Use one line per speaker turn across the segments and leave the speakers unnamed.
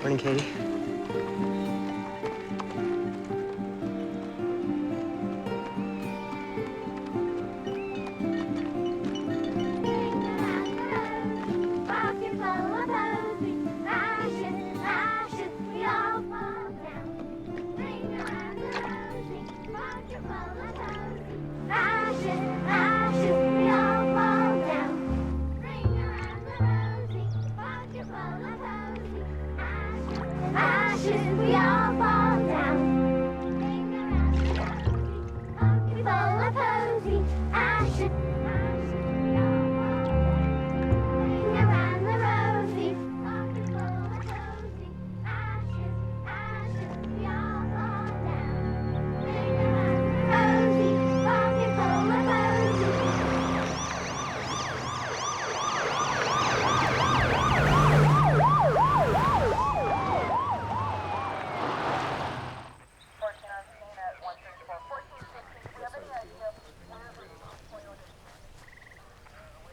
Morning, Katie.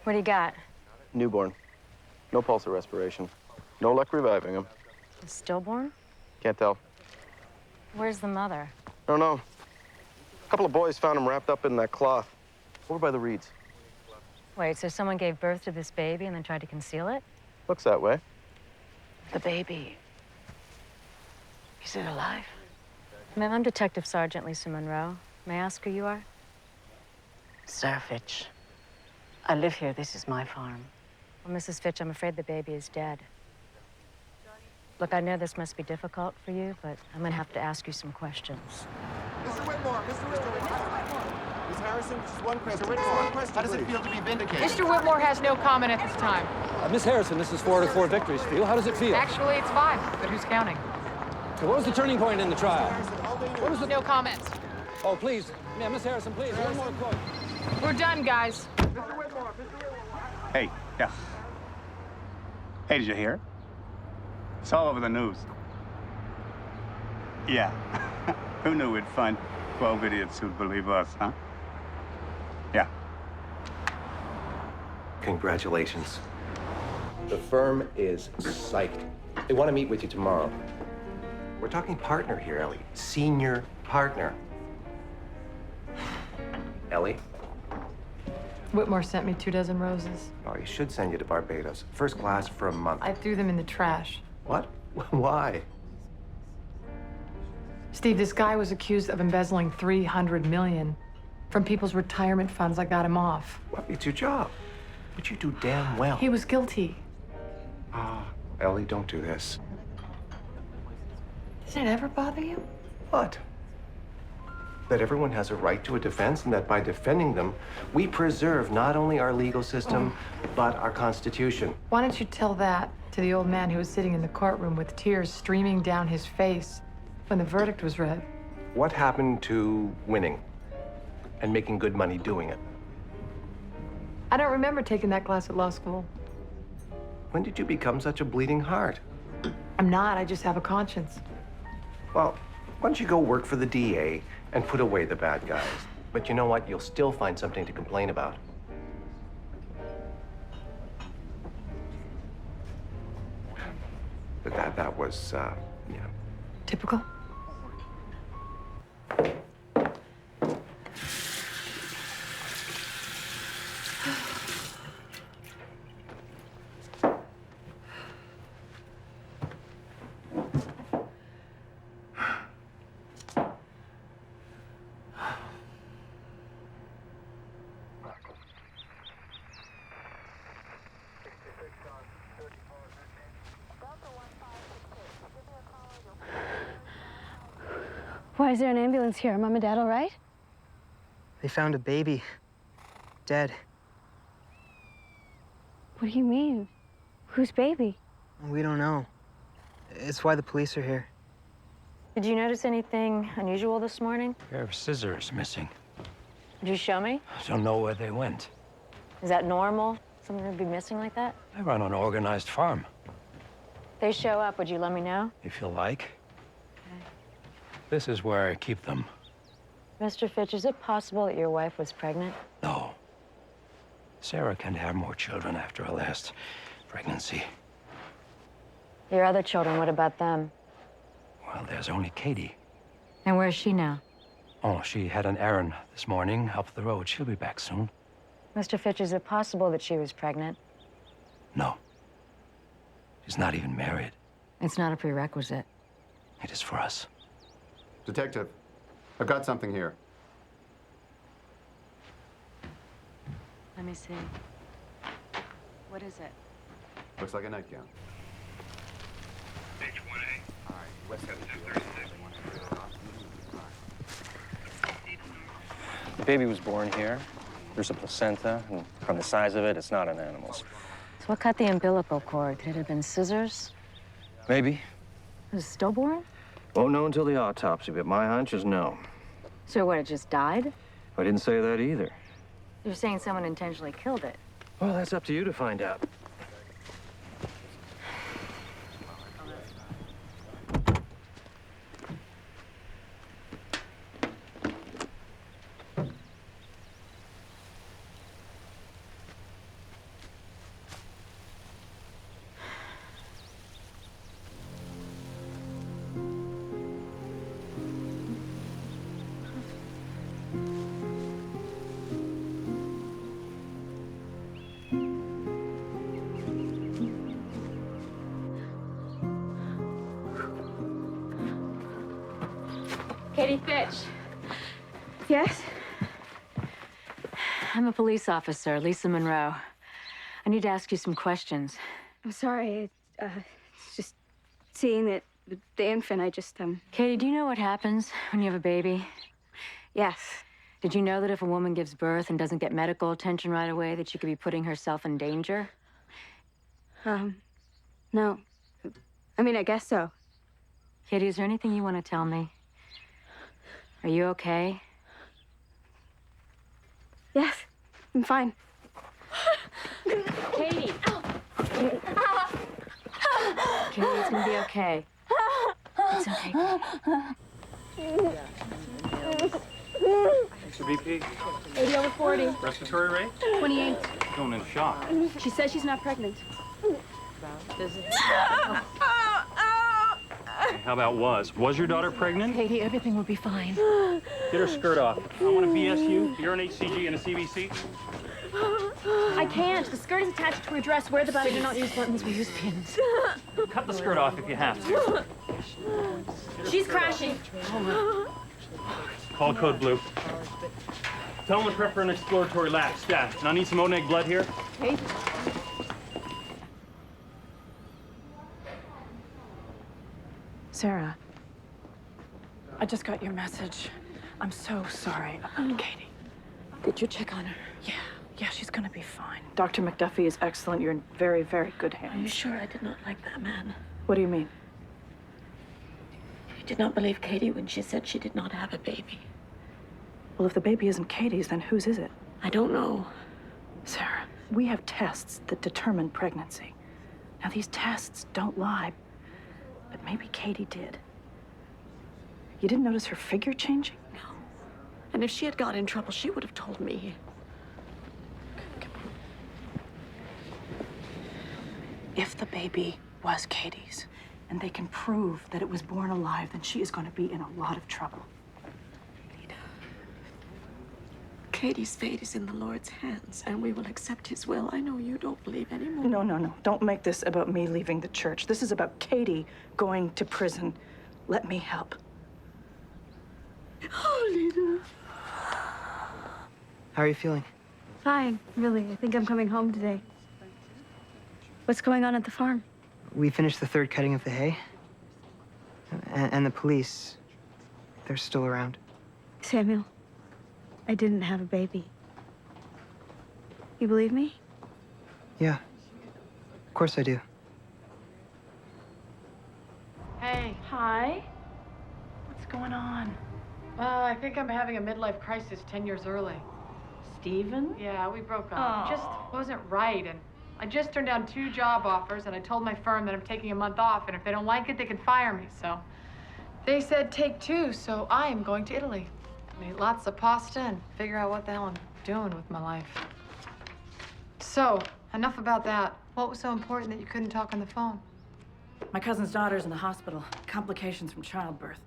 What do you got?
Newborn. No pulse or respiration. No luck reviving him.
A stillborn?
Can't tell.
Where's the mother?
Don't know. A couple of boys found him wrapped up in that cloth over by the reeds.
Wait, so someone gave birth to this baby and then tried to conceal it?
Looks that way.
The baby, is it alive?
Ma'am, I'm Detective Sergeant Lisa Monroe. May I ask who you are?
Sarah Fitch. I live here. This is my farm.
Well, Mrs. Fitch, I'm afraid the baby is dead. Look, I know this must be difficult for you, but I'm gonna have to ask you some questions.
Mr. Whitmore, Mr. Whitmore. Ms. Harrison, just one question. One question, How does it feel to be vindicated?
Mr. Whitmore has no comment at this time.
Miss Harrison, this is 4-4 victories for you. How does it feel?
Actually, it's 5, but who's counting?
So what was the turning point in the trial? What was the...
No comments.
Oh, please. Yeah, Miss Harrison, please. One more quote.
We're done, guys.
Mr. Whitmore, Mr. Whitmore.
Hey, yeah. Hey, did you hear? It's all over the news. Yeah. Who knew we'd find 12 idiots who'd believe us, huh? Yeah.
Congratulations. The firm is psyched. They want to meet with you tomorrow. We're talking partner here, Ellie. Senior partner. Ellie?
Whitmore sent me 24 roses.
Oh, he should send you to Barbados. First class for a month.
I threw them in the trash.
What? Why?
Steve, this guy was accused of embezzling $300 million from people's retirement funds. I got him off.
Well, it's your job. But you do damn well.
He was guilty.
Ah, Ellie, don't do this.
Does it ever bother you?
What? That everyone has a right to a defense, and that by defending them, we preserve not only our legal system, but our Constitution.
Why don't you tell that to the old man who was sitting in the courtroom with tears streaming down his face when the verdict was read?
What happened to winning and making good money doing it?
I don't remember taking that class at law school.
When did you become such a bleeding heart?
I'm not. I just have a conscience.
Well, why don't you go work for the DA and put away the bad guys? But you know what? You'll still find something to complain about. But that was, yeah.
Typical.
Why is there an ambulance here? Are Mom and Dad all right?
They found a baby. Dead.
What do you mean? Whose baby?
We don't know. It's why the police are here.
Did you notice anything unusual this morning?
A pair of scissors missing.
Did you show me?
I don't know where they went.
Is that normal? Something would be missing like that?
I run an organized farm.
If they show up, would you let me know?
If you like. This is where I keep them.
Mr. Fitch, is it possible that your wife was pregnant?
No. Sarah can't have more children after her last pregnancy.
Your other children, what about them?
Well, there's only Katie.
And where's she now?
Oh, she had an errand this morning up the road. She'll be back soon.
Mr. Fitch, is it possible that she was pregnant?
No. She's not even married.
It's not a prerequisite.
It is for us.
Detective, I've got something here.
Let me see. What is it?
Looks like a nightgown.
The baby was born here. There's a placenta, and from the size of it, it's not an animal's.
So what cut the umbilical cord? Could it have been scissors?
Maybe.
Was it stillborn?
Won't know until the autopsy, but my hunch is no.
So what, it just died?
I didn't say that either.
You're saying someone intentionally killed it.
Well, that's up to you to find out.
Katie Fitch.
Yes?
I'm a police officer, Lisa Monroe. I need to ask you some questions.
I'm sorry. It's just seeing that the infant, I just,
Katie, do you know what happens when you have a baby?
Yes.
Did you know that if a woman gives birth and doesn't get medical attention right away, that she could be putting herself in danger?
No. I mean, I guess so.
Katie, is there anything you want to tell me? Are you okay?
Yes, I'm fine.
Katie! Katie, it's gonna be okay. It's okay.
Mr. VP,
80 over 40.
respiratory rate?
28.
Going in shock.
She says she's not pregnant.
How about was? Was your daughter pregnant?
Katie, everything will be fine.
Get her skirt off. I want a BSU, urine HCG, and a CBC.
I can't. The skirt is attached to her dress. Wear the button.
We do not use buttons, we use pins.
Cut the skirt off if you have to.
She's crashing.
Call code blue. Tell them to prep for an exploratory lab. Staff. And I need some O-neg blood here.
Okay.
Sarah, I just got your message. I'm so sorry about Katie.
Did you check on her?
Yeah, she's gonna be fine. Dr. McDuffie is excellent. You're in very, very good hands.
Are you sure I did not like that man?
What do you mean?
I did not believe Katie when she said she did not have a baby.
Well, if the baby isn't Katie's, then whose is it?
I don't know.
Sarah, we have tests that determine pregnancy. Now, these tests don't lie, but maybe Katie did. You didn't notice her figure changing?
No. And if she had got in trouble, she would have told me.
If the baby was Katie's, and they can prove that it was born alive, then she is going to be in a lot of trouble.
Katie's fate is in the Lord's hands, and we will accept his will. I know you don't believe anymore.
No. Don't make this about me leaving the church. This is about Katie going to prison. Let me help.
Oh, Lita.
How are you feeling?
Fine, really. I think I'm coming home today. What's going on at the farm?
We finished the third cutting of the hay. And the police, they're still around.
Samuel, I didn't have a baby. You believe me?
Yeah, of course I do.
Hey.
Hi. What's going on?
I think I'm having a midlife crisis 10 years early.
Steven?
Yeah, we broke up.
Oh.
It just wasn't right, and I just turned down 2 job offers, and I told my firm that I'm taking a month off, and if they don't like it, they can fire me, so. They said take 2, so I am going to Italy. I eat lots of pasta and figure out what the hell I'm doing with my life. So, enough about that. What was so important that you couldn't talk on the phone?
My cousin's daughter's in the hospital. Complications from childbirth.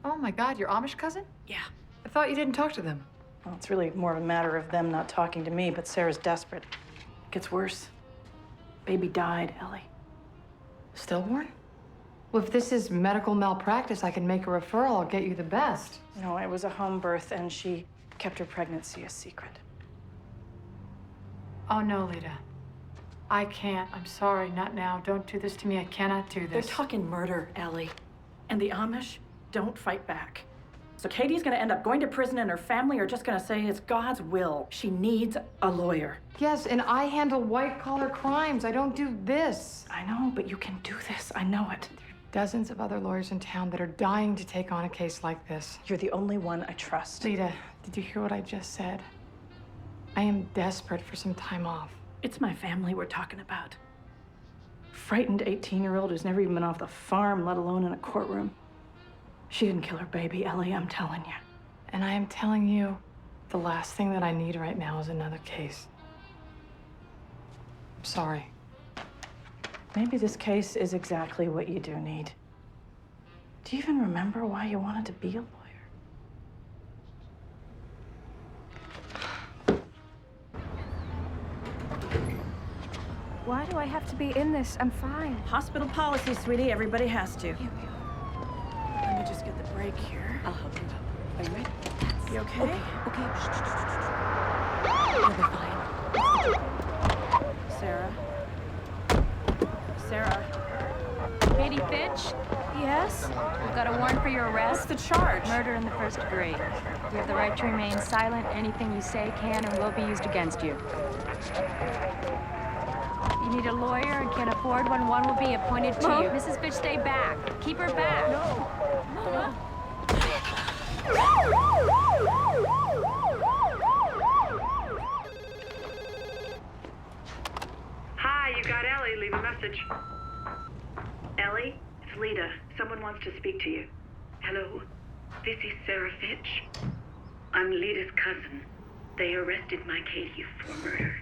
Oh my God, your Amish cousin?
Yeah.
I thought you didn't talk to them.
Well, it's really more of a matter of them not talking to me, but Sarah's desperate. It gets worse. Baby died, Ellie.
Stillborn? Well, if this is medical malpractice, I can make a referral. I'll get you the best.
No, it was a home birth, and she kept her pregnancy a secret.
Oh, no, Lita. I can't. I'm sorry. Not now. Don't do this to me. I cannot do
They're
this.
talking murder, Ellie. And the Amish don't fight back. So Katie's gonna end up going to prison, and her family are just gonna say it's God's will. She needs a lawyer.
Yes, and I handle white-collar crimes. I don't do this.
I know, but you can do this. I know it.
Dozens of other lawyers in town that are dying to take on a case like this.
You're the only one I trust.
Lita, did you hear what I just said? I am desperate for some time off.
It's my family we're talking about. Frightened 18-year-old who's never even been off the farm, let alone in a courtroom. She didn't kill her baby, Ellie, I'm telling you.
And I am telling you, the last thing that I need right now is another case. I'm sorry.
Maybe this case is exactly what you do need. Do you even remember why you wanted to be a lawyer?
Why do I have to be in this? I'm fine.
Hospital policy, sweetie. Everybody has to. Here we are. Let me just get the break here.
I'll help you up. Are you ready?
You okay?
Okay. You'll be fine.
Sarah? Sarah?
Katie Fitch,
Yes?
we've got a warrant for your arrest.
What's the charge?
Murder in the first degree. You have the right to remain silent. Anything you say can and will be used against you. You need a lawyer and can't afford one. One will be appointed to
Mom?
you. Mrs. Fitch, stay back. Keep her back.
Hi, you got Ellie. Leave a message. Ellie, it's Lita. Someone wants to speak to you. Hello, this is Sarah Fitch. I'm Lita's cousin. They arrested my Katie for murder.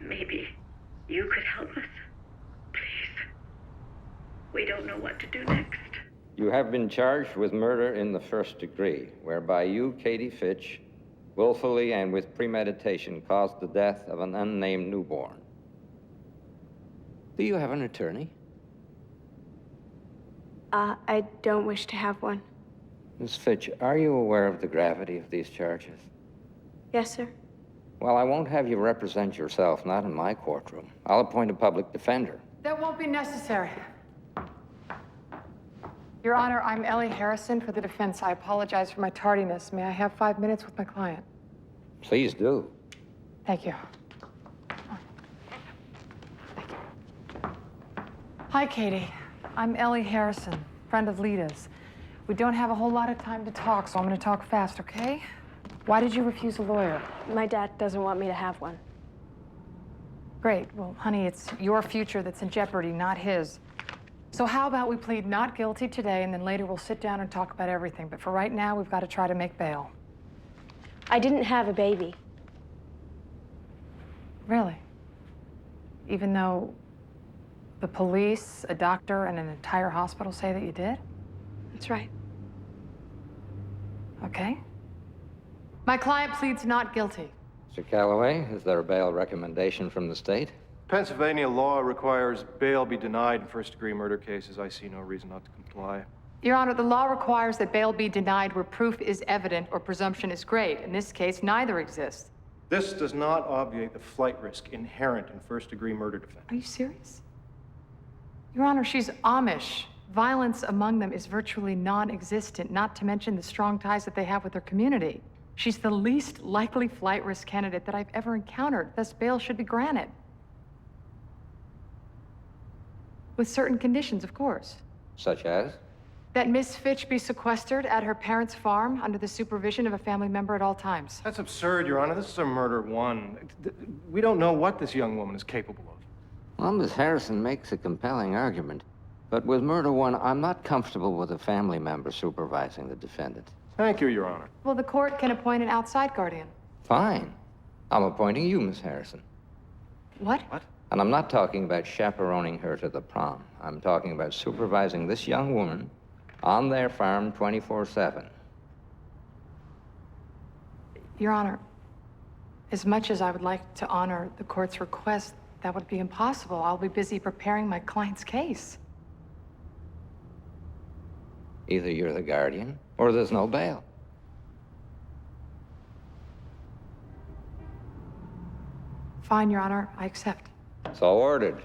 Maybe you could help us? Please. We don't know what to do next.
You have been charged with murder in the first degree, whereby you, Katie Fitch, willfully and with premeditation caused the death of an unnamed newborn. Do you have an attorney?
I don't wish to have one.
Miss Fitch, are you aware of the gravity of these charges?
Yes, sir.
Well, I won't have you represent yourself, not in my courtroom. I'll appoint a public defender.
That won't be necessary. Your Honor, I'm Ellie Harrison for the defense. I apologize for my tardiness. May I have 5 minutes with my client?
Please do.
Thank you. Hi, Katie. I'm Ellie Harrison, friend of Lita's. We don't have a whole lot of time to talk, so I'm going to talk fast, okay? Why did you refuse a lawyer?
My dad doesn't want me to have one.
Great. Well, honey, it's your future that's in jeopardy, not his. So how about we plead not guilty today, and then later we'll sit down and talk about everything. But for right now, we've got to try to make bail.
I didn't have a baby.
Really? Even though the police, a doctor, and an entire hospital say that you did?
That's right.
Okay. My client pleads not guilty.
Mr. Calloway, is there a bail recommendation from the state?
Pennsylvania law requires bail be denied in first-degree murder cases. I see no reason not to comply.
Your Honor, the law requires that bail be denied where proof is evident or presumption is great. In this case, neither exists.
This does not obviate the flight risk inherent in first-degree murder defense.
Are you serious? Your Honor, she's Amish. Violence among them is virtually non-existent, not to mention the strong ties that they have with their community. She's the least likely flight risk candidate that I've ever encountered. Thus, bail should be granted. With certain conditions, of course.
Such as?
That Miss Fitch be sequestered at her parents' farm under the supervision of a family member at all times.
That's absurd, Your Honor. This is a murder one. We don't know what this young woman is capable of.
Well, Miss Harrison makes a compelling argument. But with murder one, I'm not comfortable with a family member supervising the defendant.
Thank you, Your Honor.
Well, the court can appoint an outside guardian.
Fine. I'm appointing you, Miss Harrison.
What?
What?
And I'm not talking about chaperoning her to the prom. I'm talking about supervising this young woman on their farm 24/7.
Your Honor, as much as I would like to honor the court's request, that would be impossible. I'll be busy preparing my client's case.
Either you're the guardian or there's no bail.
Fine, Your Honor, I accept.
So ordered.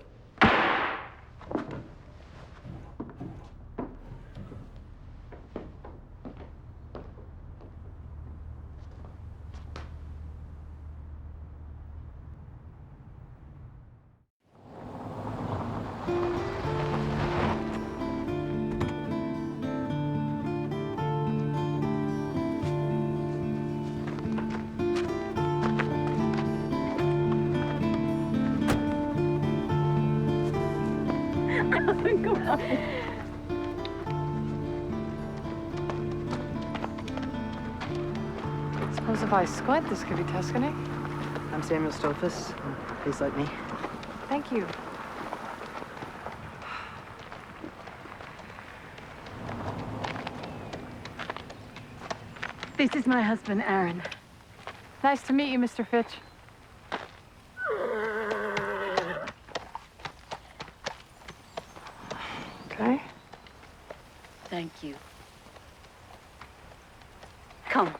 Go on.
Suppose if I squint, this could be Tuscany.
I'm Samuel Stolfus. Please let me.
Thank you.
This is my husband, Aaron.
Nice to meet you, Mr. Fitch. Okay.
Thank you. Come.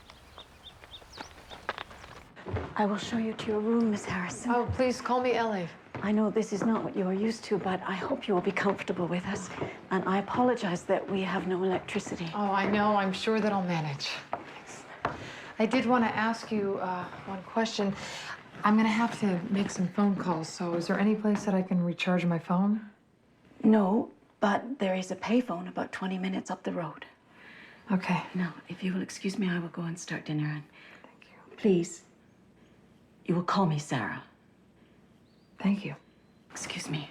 I will show you to your room, Miss Harrison.
Oh, please call me Ellie.
I know this is not what you are used to, but I hope you will be comfortable with us. And I apologize that we have no electricity.
Oh, I know. I'm sure that I'll manage. I did want to ask you one question. I'm going to have to make some phone calls, so is there any place that I can recharge my phone?
No, but there is a payphone about 20 minutes up the road.
Okay.
Now, if you will excuse me, I will go and start dinner. And thank you. Please, you will call me Sarah.
Thank you.
Excuse me.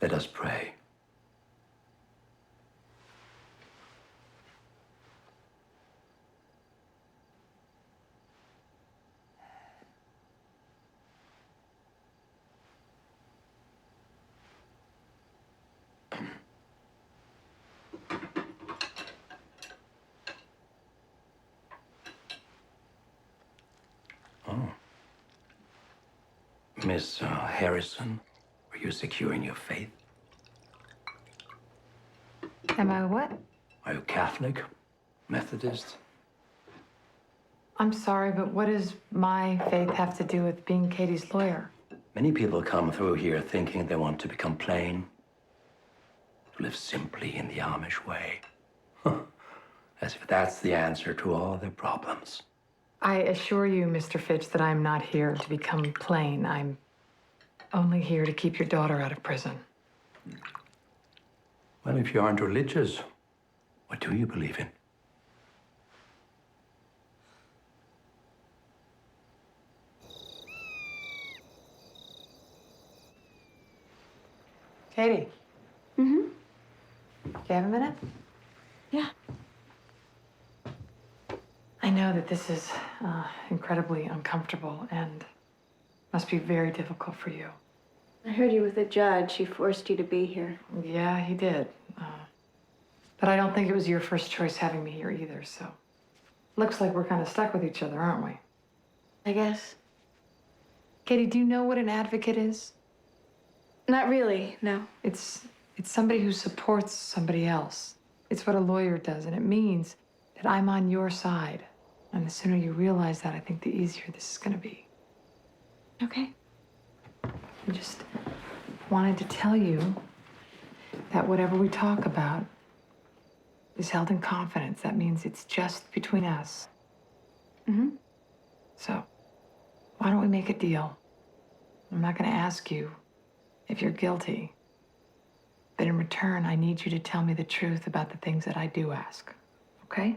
Let us pray. Miss Harrison, are you secure in your faith?
Am I what?
Are you Catholic? Methodist?
I'm sorry, but what does my faith have to do with being Katie's lawyer?
Many people come through here thinking they want to become plain, to live simply in the Amish way. As if that's the answer to all their problems.
I assure you, Mr. Fitch, that I'm not here to become plain. I'm only here to keep your daughter out of prison.
Well, if you aren't religious, what do you believe in?
Katie.
Mm-hmm.
Do you have a minute?
Yeah.
I know that this is incredibly uncomfortable and must be very difficult for you.
I heard you with the judge. He forced you to be here.
Yeah, he did. But I don't think it was your first choice having me here either, so. Looks like we're kind of stuck with each other, aren't we?
I guess.
Katie, do you know what an advocate is?
Not really, no.
It's somebody who supports somebody else. It's what a lawyer does, and it means that I'm on your side. And the sooner you realize that, I think the easier this is going to be.
Okay.
I just wanted to tell you that whatever we talk about is held in confidence. That means it's just between us.
Mm-hmm.
So, why don't we make a deal? I'm not going to ask you if you're guilty. But in return, I need you to tell me the truth about the things that I do ask. Okay?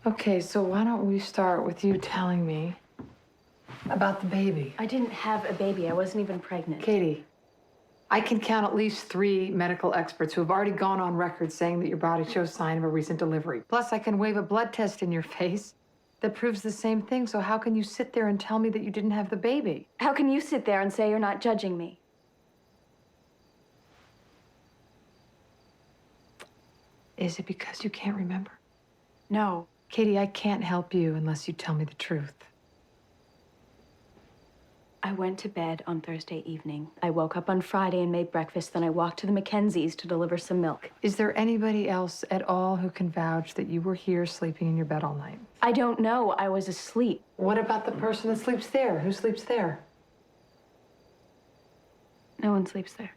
Okay, so why don't we start with you telling me about the baby?
I didn't have a baby. I wasn't even pregnant.
Katie, I can count at least 3 medical experts who have already gone on record saying that your body shows sign of a recent delivery. Plus, I can wave a blood test in your face that proves the same thing. So how can you sit there and tell me that you didn't have the baby?
How can you sit there and say you're not judging me?
Is it because you can't remember?
No.
Katie, I can't help you unless you tell me the truth.
I went to bed on Thursday evening. I woke up on Friday and made breakfast. Then I walked to the Mackenzies to deliver some milk.
Is there anybody else at all who can vouch that you were here sleeping in your bed all night?
I don't know. I was asleep.
What about the person that sleeps there? Who sleeps there?
No one sleeps there.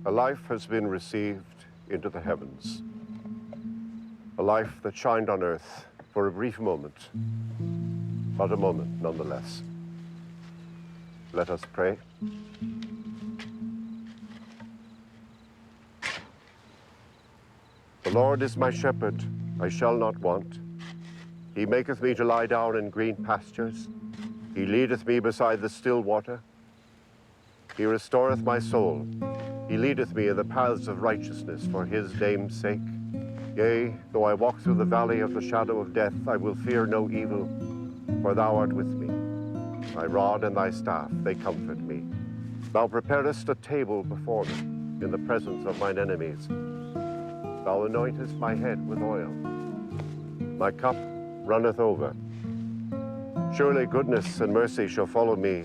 A life has been received into the heavens. A life that shined on earth for a brief moment, but a moment nonetheless. Let us pray. The Lord is my shepherd, I shall not want. He maketh me to lie down in green pastures. He leadeth me beside the still water. He restoreth my soul. He leadeth me in the paths of righteousness for his name's sake. Yea, though I walk through the valley of the shadow of death, I will fear no evil, for thou art with me. Thy rod and thy staff, they comfort me. Thou preparest a table before me in the presence of mine enemies. Thou anointest my head with oil. My cup runneth over. Surely goodness and mercy shall follow me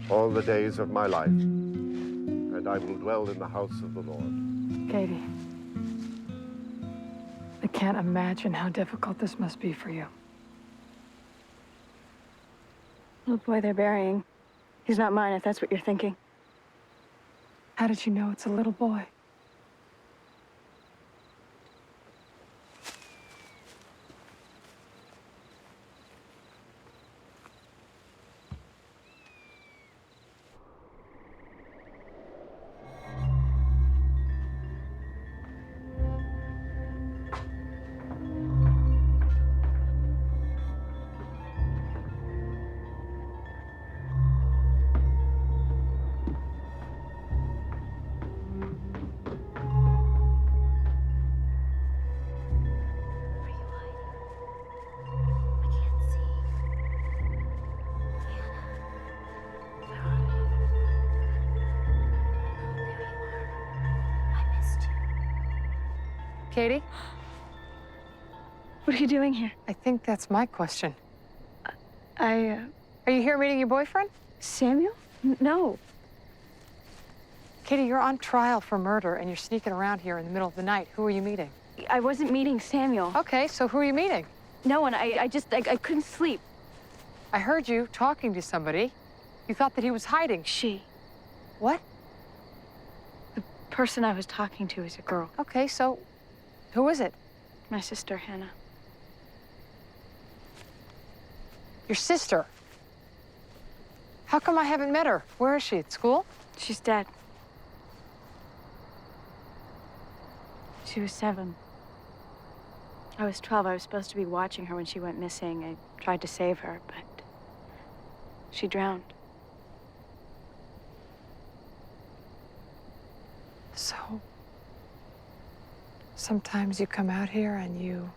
all the days of my life, and I will dwell in the house of the Lord.
Katie, I can't imagine how difficult this must be for you.
Little boy they're burying. He's not mine, if that's what you're thinking.
How did you know it's a little boy? Katie?
What are you doing here?
I think that's my question.
Are
you here meeting your boyfriend?
Samuel? No.
Katie, you're on trial for murder and you're sneaking around here in the middle of the night. Who are you meeting?
I wasn't meeting Samuel.
Okay, so who are you meeting?
No one. I couldn't sleep.
I heard you talking to somebody. You thought that he was hiding.
She.
What?
The person I was talking to is a girl.
Okay, so who is it?
My sister, Hannah.
Your sister? How come I haven't met her? Where is she, at school?
She's dead. She was 7. I was 12. I was supposed to be watching her when she went missing. I tried to save her, but she drowned.
So, sometimes you come out here and you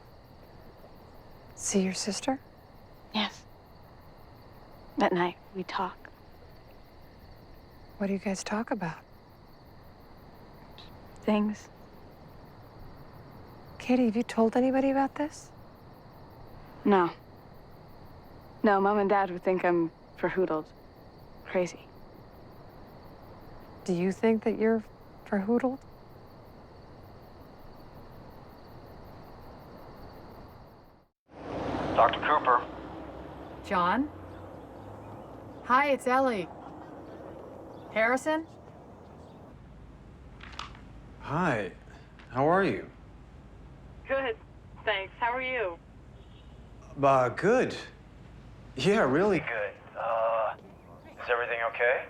see your sister?
Yes. At night, we talk.
What do you guys talk about?
Things.
Katie, have you told anybody about this?
No. No, Mom and Dad would think I'm verhoodled. Crazy.
Do you think that you're verhoodled?
Dr. Cooper.
John? Hi, it's Ellie. Harrison?
Hi. How are you?
Good, thanks. How are you?
Good. Yeah, really good.
Is everything okay?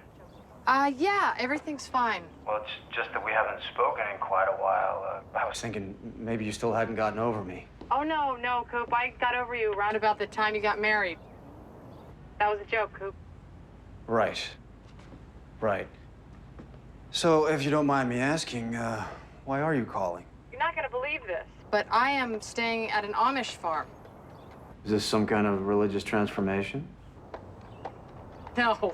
Yeah, everything's fine.
Well, it's just that we haven't spoken in quite a while.
I was thinking maybe you still hadn't gotten over me.
Oh, no, Coop. I got over you around about the time you got married. That was a joke, Coop.
Right. Right. So, if you don't mind me asking, why are you calling?
You're not gonna believe this, but I am staying at an Amish farm.
Is this some kind of religious transformation?
No,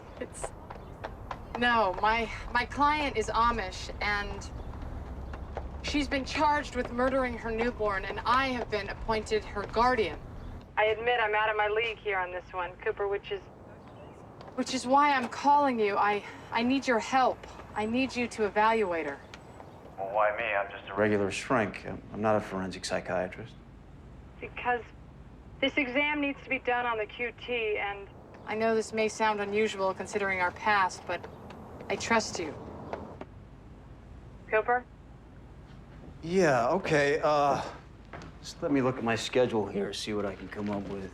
No, my client is Amish, and she's been charged with murdering her newborn, and I have been appointed her guardian. I admit I'm out of my league here on this one, Cooper, which is why I'm calling you. I need your help. I need you to evaluate her.
Well, why me? I'm just a regular shrink. I'm not a forensic psychiatrist.
Because this exam needs to be done on the QT, and I know this may sound unusual considering our past, but I trust you. Cooper?
Yeah, okay. Just let me look at my schedule here, see what I can come up with.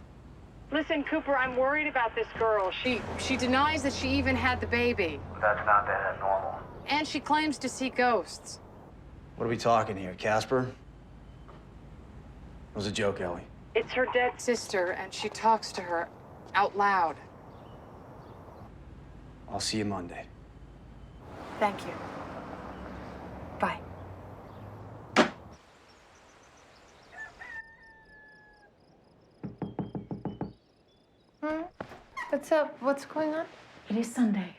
Listen, Cooper, I'm worried about this girl. She denies that she even had the baby.
That's not that normal.
And she claims to see ghosts.
What are we talking here, Casper? It was a joke, Ellie.
It's her dead sister, and she talks to her out loud.
I'll see you Monday.
Thank you. Bye. What's up? What's going on?
It is Sunday.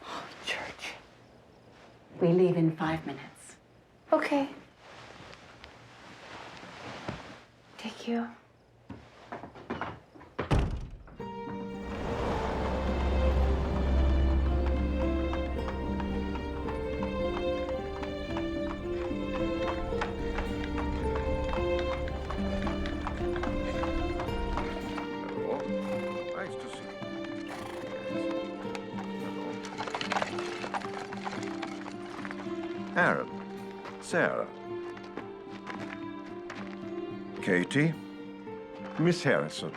Oh, church. We leave in 5 minutes.
Okay.
Thank you.
Nice to see you. Aaron, Sarah, Katie, Miss Harrison,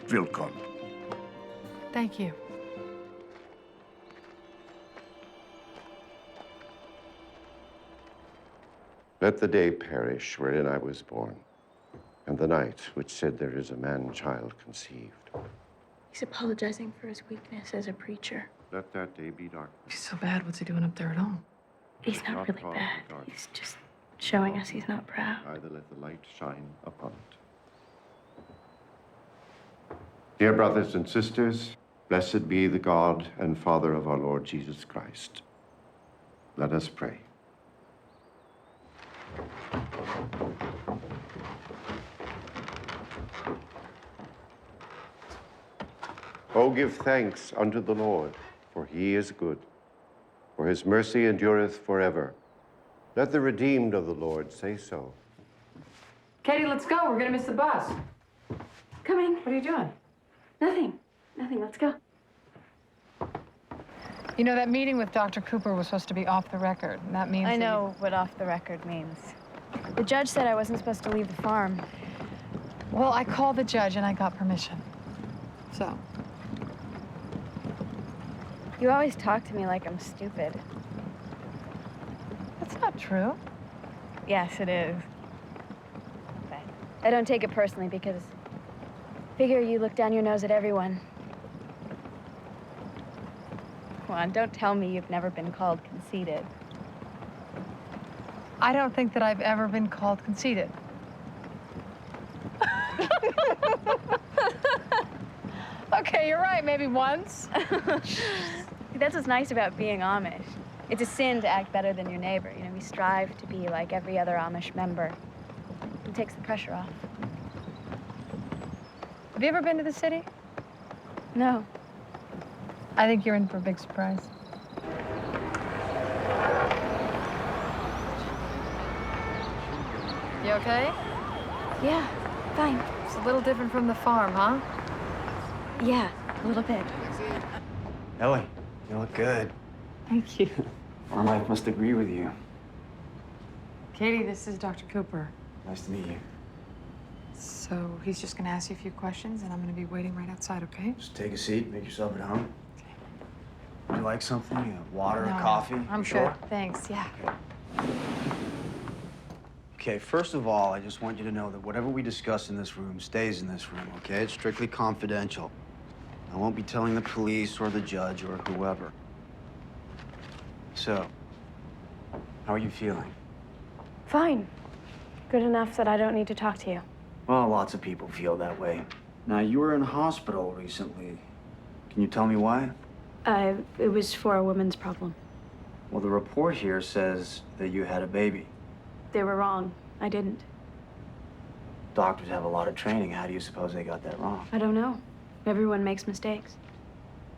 Willkommen.
Thank you.
Let the day perish wherein I was born, and the night which said there is a man-child conceived.
He's apologizing for his weakness as a preacher.
Let that day be dark.
He's so bad. What's he doing up there at home? He's not really
cause
bad.
the darkness.
He's just showing us he's not proud.
Either let the light shine upon it. Dear brothers and sisters, blessed be the God and Father of our Lord Jesus Christ. Let us pray. Oh, give thanks unto the Lord, for he is good, for his mercy endureth forever. Let the redeemed of the Lord say so.
Katie, let's go. We're gonna miss the bus.
Coming.
What are you doing?
Nothing. Nothing. Let's go.
You know, that meeting with Dr. Cooper was supposed to be off the record, and that means
I know what off the record means. The judge said I wasn't supposed to leave the farm.
Well, I called the judge and I got permission. So.
You always talk to me like I'm stupid.
That's not true.
Yes, it is. But I don't take it personally because I figure you look down your nose at everyone. Come on, don't tell me you've never been called conceited.
I don't think that I've ever been called conceited. Okay, you're right, maybe once.
That's what's nice about being Amish. It's a sin to act better than your neighbor. You know, we strive to be like every other Amish member. It takes the pressure off.
Have you ever been to the city?
No.
I think you're in for a big surprise.
You okay?
Yeah, fine.
It's a little different from the farm, huh?
Yeah, a little bit.
Ellie, you look good.
Thank you.
Our life must agree with you.
Katie, this is Dr. Cooper.
Nice to meet you.
So he's just gonna ask you a few questions, and I'm gonna be waiting right outside, okay?
Just take a seat, make yourself at home. Okay. Would you like something? Water,
No,
coffee?
I'm
You
good.
sure?
Thanks, yeah.
Okay, first of all, I just want you to know that whatever we discuss in this room stays in this room, okay? It's strictly confidential. I won't be telling the police or the judge or whoever. So, how are you feeling?
Fine. Good enough that I don't need to talk to you.
Well, lots of people feel that way. Now, you were in hospital recently. Can you tell me why?
It was for a woman's problem.
Well, the report here says that you had a baby.
They were wrong. I didn't.
Doctors have a lot of training. How do you suppose they got that wrong?
I don't know. Everyone makes mistakes.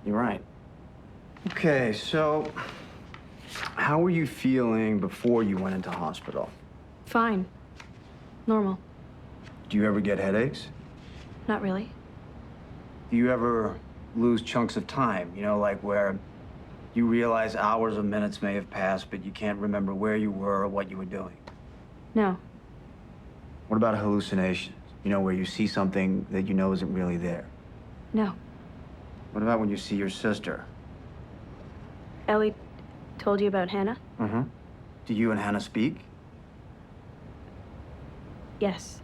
You're right. Okay, so how were you feeling before you went into hospital?
Fine. Normal.
Do you ever get headaches?
Not really.
Do you ever lose chunks of time? You know, like where you realize hours or minutes may have passed, but you can't remember where you were or what you were doing?
No.
What about hallucinations? You know, where you see something that you know isn't really there?
No.
What about when you see your sister?
Ellie told you about Hannah?
Mm-hmm. Do you and Hannah speak?
Yes.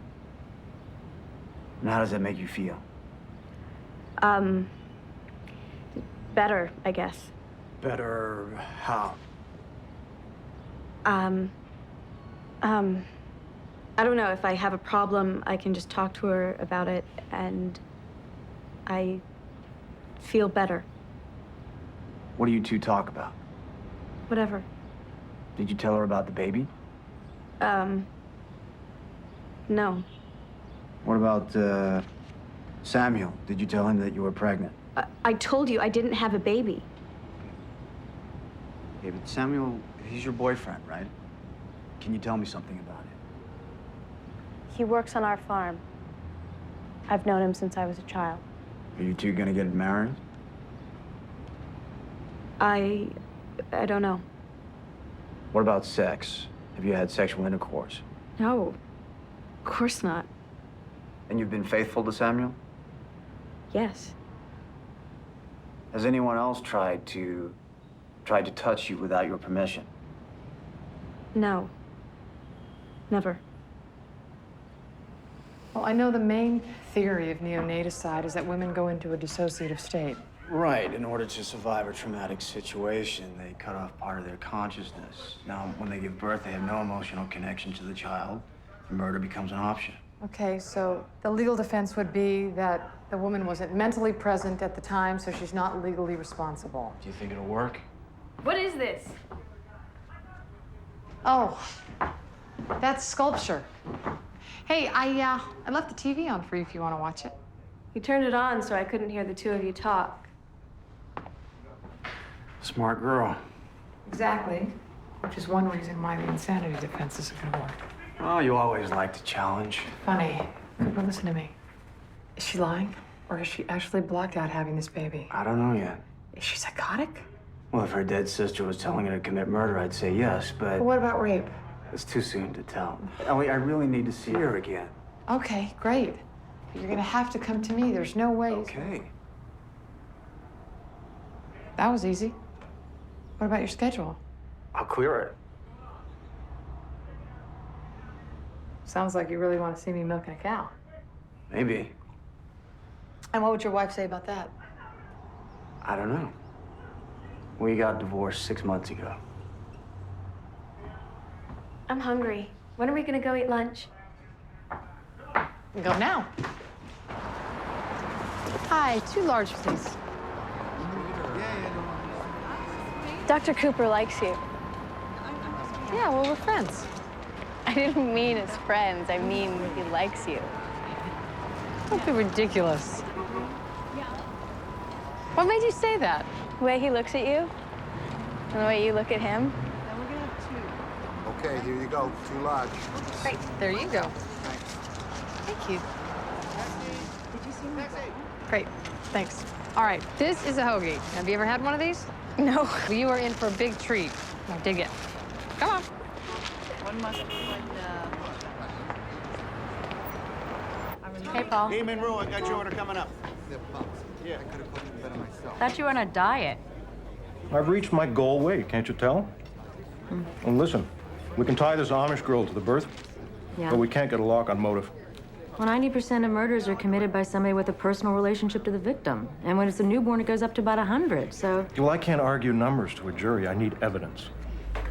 And how does that make you feel?
Better, I guess.
Better how?
I don't know. If I have a problem, I can just talk to her about it, and I feel better.
What do you two talk about?
Whatever.
Did you tell her about the baby?
No.
What about, Samuel? Did you tell him that you were pregnant?
I told you I didn't have a baby.
Yeah, but Samuel, he's your boyfriend, right? Can you tell me something about it?
He works on our farm. I've known him since I was a child.
Are you two gonna get married?
I don't know.
What about sex? Have you had sexual intercourse?
No. Of course not.
And you've been faithful to Samuel?
Yes.
Has anyone else tried to touch you without your permission?
No. Never.
Well, I know the main theory of neonaticide is that women go into a dissociative state.
Right. In order to survive a traumatic situation, they cut off part of their consciousness. Now, when they give birth, they have no emotional connection to the child. Murder becomes an option.
Okay, so the legal defense would be that the woman wasn't mentally present at the time, so she's not legally responsible.
Do you think it'll work?
What is this?
Oh, that's sculpture. Hey, I left the TV on for you if you want to watch it.
You turned it on so I couldn't hear the two of you talk.
Smart girl.
Exactly. Which is one reason why the insanity defense isn't going to work.
Oh, you always like to challenge.
Funny. Cooper, listen to me. Is she lying? Or has she actually blocked out having this baby?
I don't know yet.
Is she psychotic?
Well, if her dead sister was telling her to commit murder, I'd say yes, but...
But what about rape?
It's too soon to tell. Ellie, I really need to see her again.
Okay, great. But you're gonna have to come to me. There's no way.
Okay.
That was easy. What about your schedule?
I'll clear it.
Sounds like you really want to see me milking a cow.
Maybe.
And what would your wife say about that?
I don't know. We got divorced 6 months ago.
I'm hungry. When are we gonna go eat lunch?
Go now. Hi, 2 large, please.
Dr. Cooper likes you.
Yeah, well, we're friends.
I didn't mean as friends. I mean he likes you.
Don't be ridiculous. What made you say that?
The way he looks at you, and the way you look at him.
Okay, here you go. 2 large.
Great. There you go. Thank you.
Did you see me?
Great. Thanks. All right, this is a hoagie. Have you ever had one of these?
No.
Well, you are in for a big treat. Now dig it. Come on.
One must
Hey, Paul.
Hey, Monroe, I got your order coming up. Yeah.
Thought you were on a diet.
I've reached my goal weight, can't you tell? And listen, we can tie this Amish girl to the birth, but we can't get a lock on motive.
Well, 90% of murders are committed by somebody with a personal relationship to the victim. And when it's a newborn, it goes up to about 100, so...
Well, I can't argue numbers to a jury. I need evidence.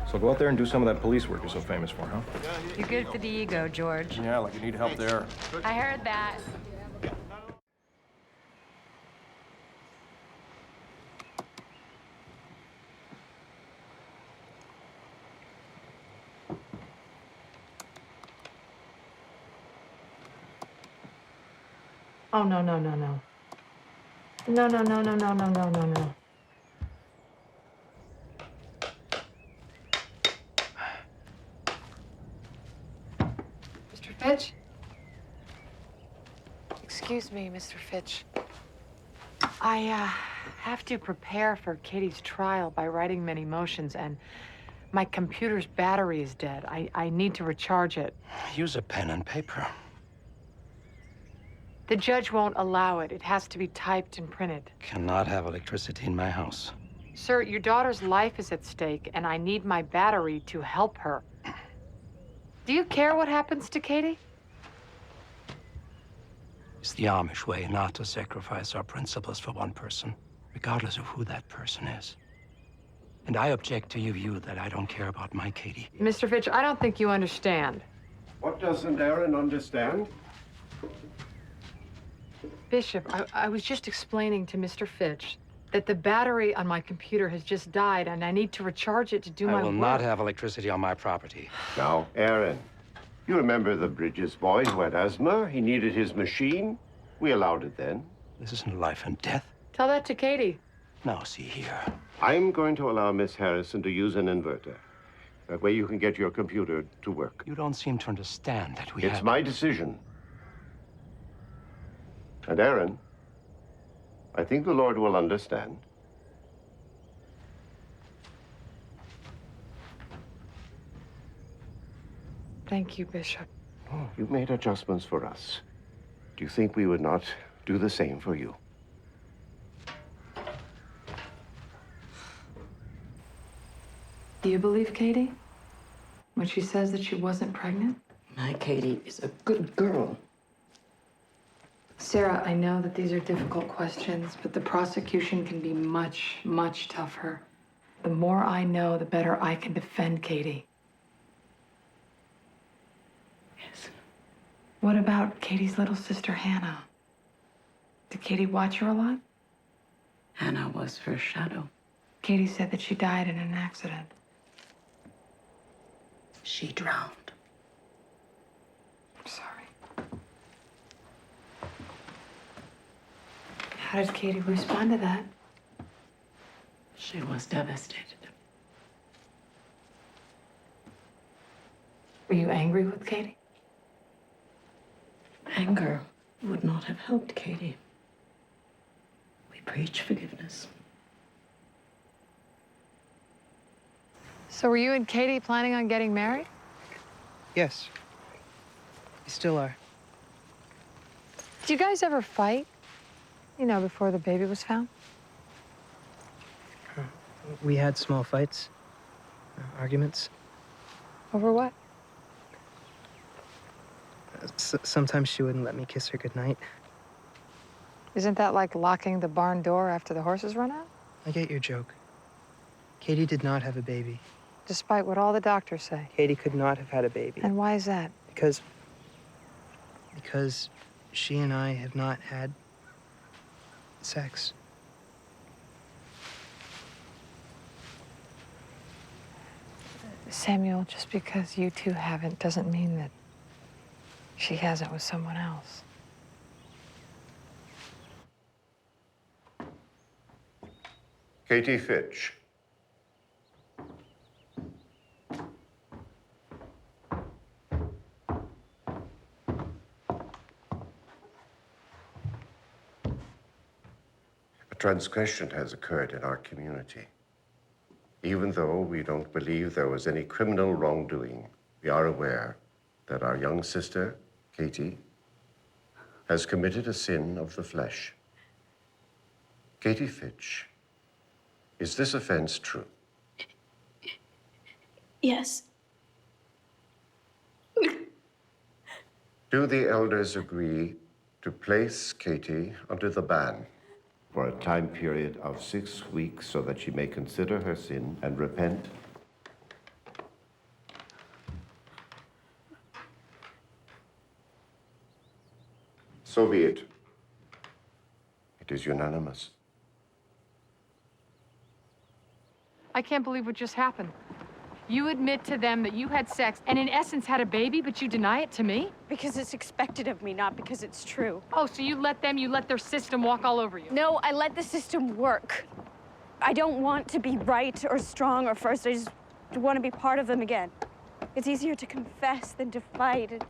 So go out there and do some of that police work you're so famous for, huh?
You're good for the ego, George.
Yeah, like you need help there.
I heard that.
Oh, no, no, no, no. No, no, no, no, no, no, no, no, no.
Mr. Fitch? Excuse me, Mr. Fitch. I have to prepare for Katie's trial by writing many motions, and my computer's battery is dead. I need to recharge it.
Use a pen and paper.
The judge won't allow it. It has to be typed and printed.
Cannot have electricity in my house.
Sir, your daughter's life is at stake, and I need my battery to help her. Do you care what happens to Katie?
It's the Amish way not to sacrifice our principles for one person, regardless of who that person is. And I object to your view that I don't care about my Katie.
Mr. Fitch, I don't think you understand.
What doesn't Aaron understand?
Bishop, I was just explaining to Mr. Fitch that the battery on my computer has just died, and I need to recharge it to do my work.
I will not have electricity on my property.
Now, Aaron, you remember the Bridges boy who had asthma? He needed his machine. We allowed it then.
This isn't life and death.
Tell that to Katie.
Now, see here.
I'm going to allow Miss Harrison to use an inverter. That way you can get your computer to work.
You don't seem to understand that we
It's
have...
my decision. And Aaron, I think the Lord will understand.
Thank you, Bishop.
Oh, you made adjustments for us. Do you think we would not do the same for you?
Do you believe Katie when she says that she wasn't pregnant?
My Katie is a good girl.
Sarah, I know that these are difficult questions, but the prosecution can be much, much tougher. The more I know, the better I can defend Katie.
Yes.
What about Katie's little sister, Hannah? Did Katie watch her a lot?
Hannah was her shadow.
Katie said that she died in an accident.
She drowned.
I'm sorry. How did Katie respond to that?
She was devastated.
Were you angry with Katie?
Anger would not have helped Katie. We preach forgiveness.
So were you and Katie planning on getting married?
Yes. We still are.
Did you guys ever fight? You know, before the baby was found?
We had small fights, arguments.
Over what?
Sometimes she wouldn't let me kiss her goodnight.
Isn't that like locking the barn door after the horses run out?
I get your joke. Katie did not have a baby.
Despite what all the doctors say.
Katie could not have had a baby.
And why is that?
Because she and I have not had sex.
Samuel, just because you two haven't doesn't mean that she hasn't with someone else.
Katie Fitch. A transgression has occurred in our community. Even though we don't believe there was any criminal wrongdoing, we are aware that our young sister, Katie, has committed a sin of the flesh. Katie Fitch, is this offense true?
Yes.
Do the elders agree to place Katie under the ban for a time period of 6 weeks so that she may consider her sin and repent? So be it. It is unanimous.
I can't believe what just happened. You admit to them that you had sex and in essence had a baby, but you deny it to me?
Because it's expected of me, not because it's true.
Oh, so you let their system walk all over you?
No, I let the system work. I don't want to be right or strong or first. I just want to be part of them again. It's easier to confess than to fight.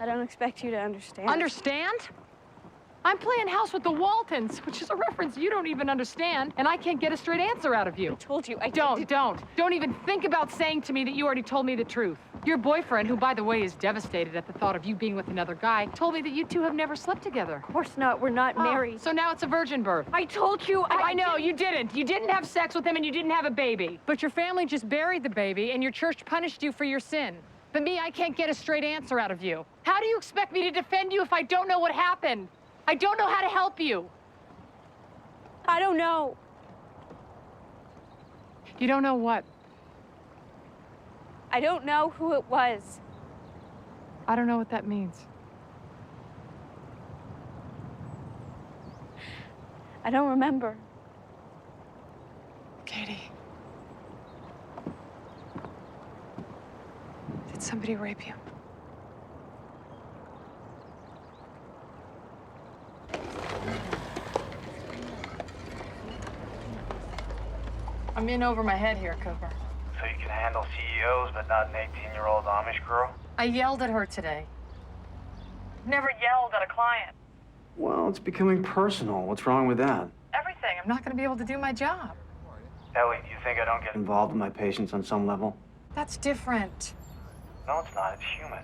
I don't expect you to understand.
Understand? I'm playing house with the Waltons, which is a reference you don't even understand, and I can't get a straight answer out of you.
I told you, I
Don't even think about saying to me that you already told me the truth. Your boyfriend, who, by the way, is devastated at the thought of you being with another guy, told me that you two have never slept together.
Of course not. We're not married.
So now it's a virgin birth.
I told you
I know, you didn't. You didn't have sex with him and you didn't have a baby. But your family just buried the baby and your church punished you for your sin. But me, I can't get a straight answer out of you. How do you expect me to defend you if I don't know what happened? I don't know how to help you.
I don't know.
You don't know what?
I don't know who it was.
I don't know what that means.
I don't remember.
Katie. Did somebody rape you?
I'm in over my head here, Cooper.
So you can handle CEOs, but not an 18-year-old Amish girl?
I yelled at her today. Never yelled at a client.
Well, it's becoming personal. What's wrong with that?
Everything. I'm not going to be able to do my job.
Ellie, do you think I don't get
Involved in my patients on some level?
That's different.
No, it's not. It's human.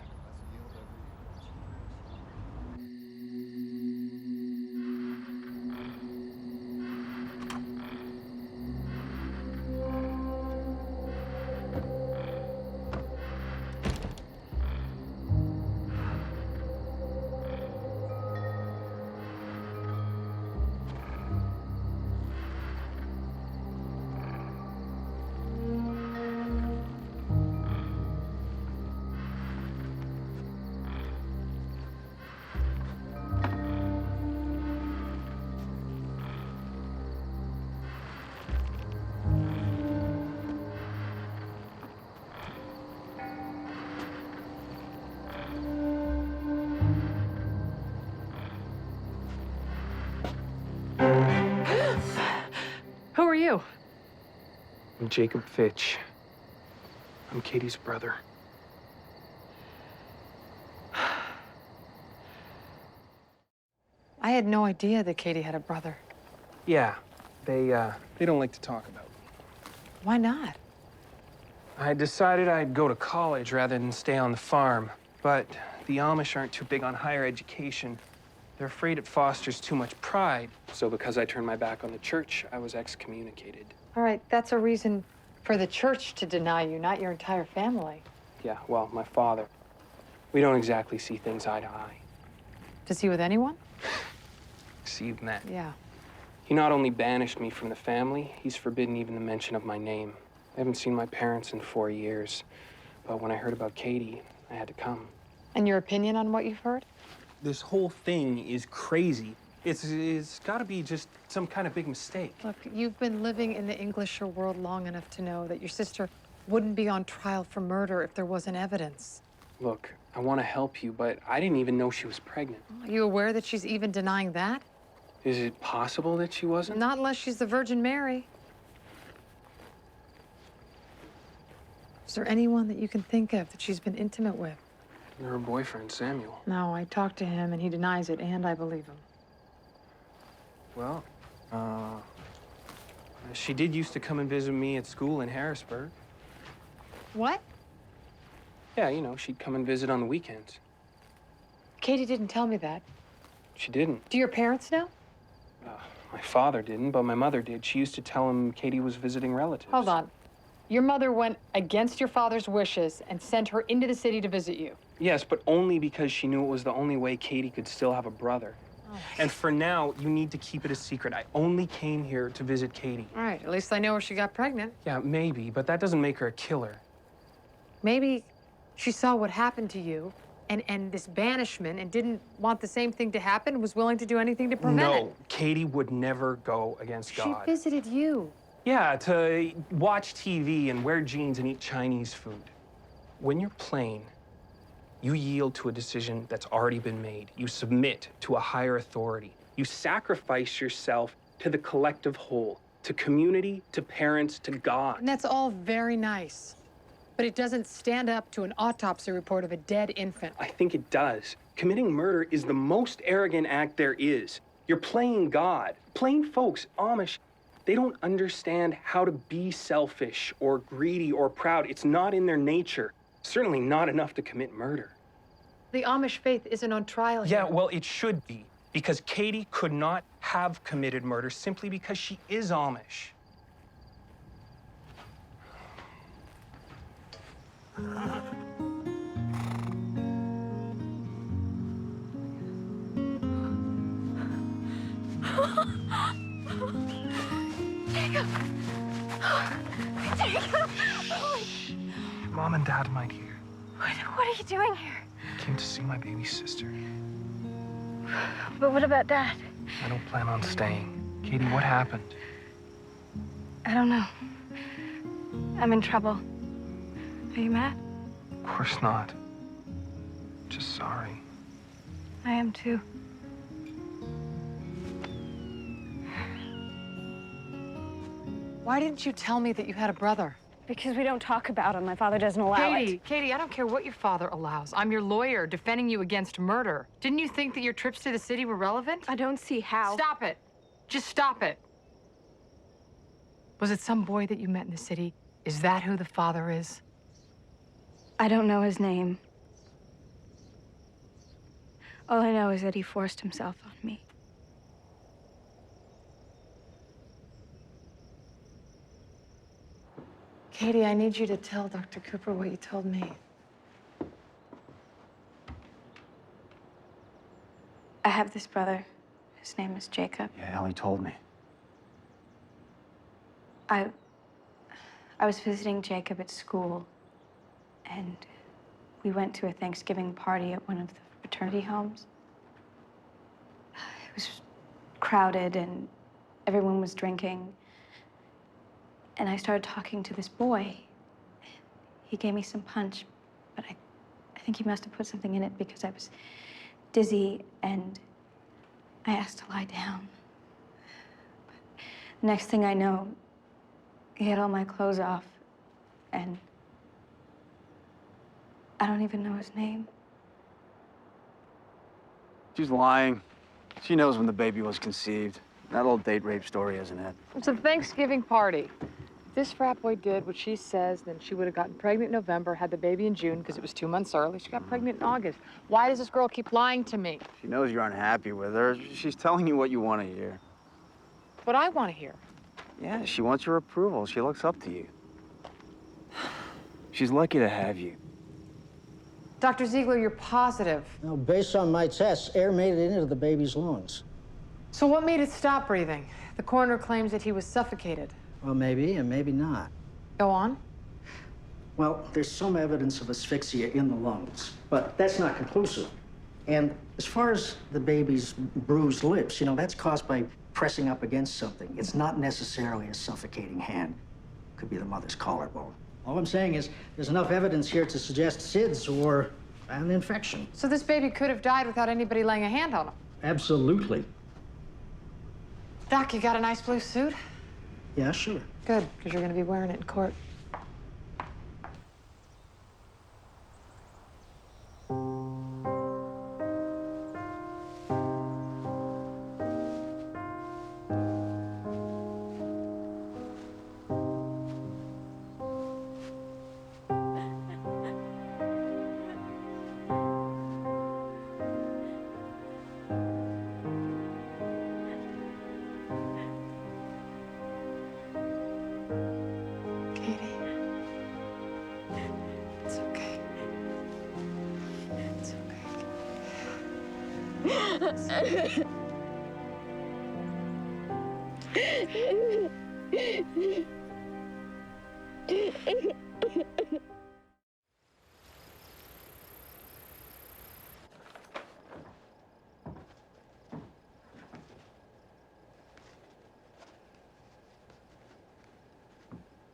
Who are you?
I'm Jacob Fitch. I'm Katie's brother.
I had no idea that Katie had a brother.
Yeah, they don't like to talk about it.
Why not?
I decided I'd go to college rather than stay on the farm, but the Amish aren't too big on higher education. They're afraid it fosters too much pride. So because I turned my back on the church, I was excommunicated.
All right, that's a reason for the church to deny you, not your entire family.
Yeah, well, my father. We don't exactly see things eye to eye.
Does he with anyone?
See, you've met.
Yeah.
He not only banished me from the family, he's forbidden even the mention of my name. I haven't seen my parents in 4 years, but when I heard about Katie, I had to come.
And your opinion on what you've heard?
This whole thing is crazy. It's got to be just some kind of big mistake.
Look, you've been living in the Englisher world long enough to know that your sister wouldn't be on trial for murder if there wasn't evidence.
Look, I want to help you, but I didn't even know she was pregnant.
Are you aware that she's even denying that?
Is it possible that she wasn't?
Not unless she's the Virgin Mary. Is there anyone that you can think of that she's been intimate with?
Her boyfriend, Samuel.
No, I talked to him and he denies it, and I believe him.
Well, she did used to come and visit me at school in Harrisburg.
What?
Yeah, you know, she'd come and visit on the weekends.
Katie didn't tell me that.
She didn't.
Do your parents know?
My father didn't, but my mother did. She used to tell him Katie was visiting relatives.
Hold on. Your mother went against your father's wishes and sent her into the city to visit you.
Yes, but only because she knew it was the only way Katie could still have a brother. Oh. And for now, you need to keep it a secret. I only came here to visit Katie.
All right, at least I know where she got pregnant.
Yeah, maybe, but that doesn't make her a killer.
Maybe she saw what happened to you and this banishment and didn't want the same thing to happen and was willing to do anything to prevent it.
No, Katie would never go against God.
She visited you.
Yeah, to watch TV and wear jeans and eat Chinese food. When you're plain, you yield to a decision that's already been made. You submit to a higher authority. You sacrifice yourself to the collective whole, to community, to parents, to God.
And that's all very nice. But it doesn't stand up to an autopsy report of a dead infant.
I think it does. Committing murder is the most arrogant act there is. You're playing God. Plain folks, Amish, they don't understand how to be selfish or greedy or proud. It's not in their nature. Certainly not enough to commit murder.
The Amish faith isn't on trial here.
Yeah, well, it should be, because Katie could not have committed murder simply because she is Amish.
Jacob! Jacob!
Mom and Dad might hear.
What are you doing here?
I came to see my baby sister.
But what about Dad?
I don't plan on staying. Katie, what happened?
I don't know. I'm in trouble. Are you mad?
Of course not. Just sorry.
I am too.
Why didn't you tell me that you had a brother?
Because we don't talk about him. My father doesn't allow it.
Katie, I don't care what your father allows. I'm your lawyer defending you against murder. Didn't you think that your trips to the city were relevant?
I don't see how.
Stop it. Just stop it. Was it some boy that you met in the city? Is that who the father is?
I don't know his name. All I know is that he forced himself on me.
Katie, I need you to tell Dr. Cooper what you told me.
I have this brother. His name is Jacob.
Yeah, Ellie told me.
I was visiting Jacob at school, and we went to a Thanksgiving party at one of the fraternity homes. It was crowded, and everyone was drinking. And I started talking to this boy. He gave me some punch, but I think he must have put something in it because I was dizzy, and I asked to lie down. But next thing I know, he had all my clothes off, and I don't even know his name.
She's lying. She knows when the baby was conceived. That old date rape story isn't it?
It's a Thanksgiving party. If this frat boy did what she says, then she would have gotten pregnant in November, had the baby in June because it was 2 months early. She got pregnant in August. Why does this girl keep lying to me?
She knows you're unhappy with her. She's telling you what you want to hear.
What I want to hear.
Yeah, she wants your approval. She looks up to you. She's lucky to have you.
Dr. Ziegler, you're positive.
Now, based on my tests, air made it into the baby's lungs.
So what made it stop breathing? The coroner claims that he was suffocated.
Well, maybe and maybe not.
Go on.
Well, there's some evidence of asphyxia in the lungs, but that's not conclusive. And as far as the baby's bruised lips, you know, that's caused by pressing up against something. It's not necessarily a suffocating hand. Could be the mother's collarbone. All I'm saying is there's enough evidence here to suggest SIDS or an infection.
So this baby could have died without anybody laying a hand on him?
Absolutely.
Doc, you got a nice blue suit?
Yeah, sure.
Good, because you're going to be wearing it in court.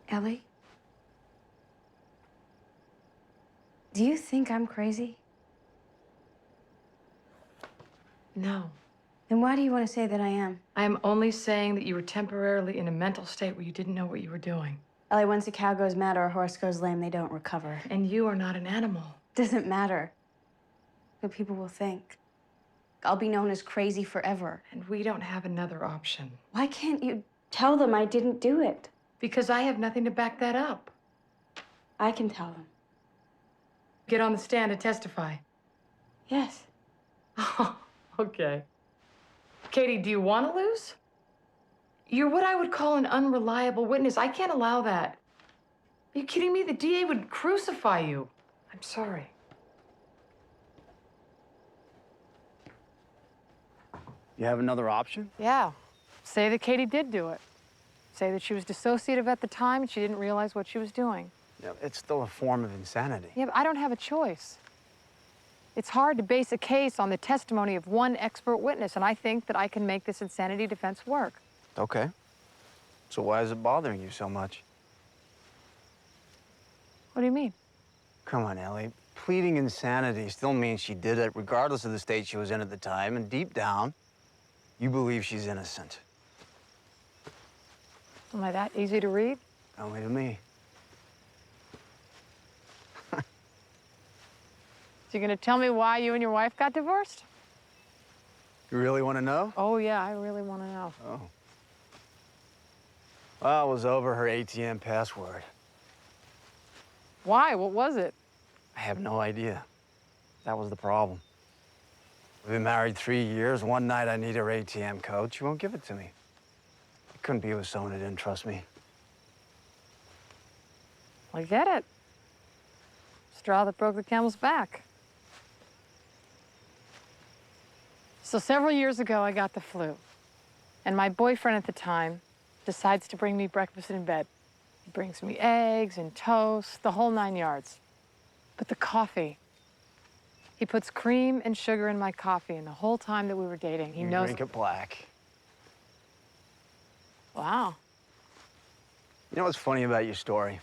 Ellie? Do you think I'm crazy?
No.
Then why do you want to say that I am?
I am only saying that you were temporarily in a mental state where you didn't know what you were doing.
Ellie, once a cow goes mad or a horse goes lame, they don't recover.
And you are not an animal.
Doesn't matter what people will think. I'll be known as crazy forever.
And we don't have another option.
Why can't you tell them I didn't do it?
Because I have nothing to back that up.
I can tell them.
Get on the stand and testify.
Yes.
Okay. Katie, do you want to lose? You're what I would call an unreliable witness. I can't allow that. Are you kidding me? The DA would crucify you. I'm sorry.
You have another option?
Yeah. Say that Katie did do it. Say that she was dissociative at the time and she didn't realize what she was doing.
Yeah, it's still a form of insanity.
Yeah, but I don't have a choice. It's hard to base a case on the testimony of one expert witness, and I think that I can make this insanity defense work.
Okay. So why is it bothering you so much?
What do you mean?
Come on, Ellie. Pleading insanity still means she did it regardless of the state she was in at the time, and deep down, you believe she's innocent.
Am I that easy to read?
Only to me.
So you're gonna tell me why you and your wife got divorced?
You really want to know?
Oh, yeah, I really want to know.
Oh. Well, it was over her ATM password.
Why? What was it?
I have no idea. That was the problem. We've been married 3 years. One night I need her ATM code. She won't give it to me. I couldn't be with someone who didn't trust me.
I get it. Straw that broke the camel's back. So several years ago, I got the flu. And my boyfriend at the time decides to bring me breakfast in bed. He brings me eggs and toast, the whole 9 yards. But the coffee, he puts cream and sugar in my coffee, and the whole time that we were dating, he knows.
Drink it black.
Wow.
You know what's funny about your story?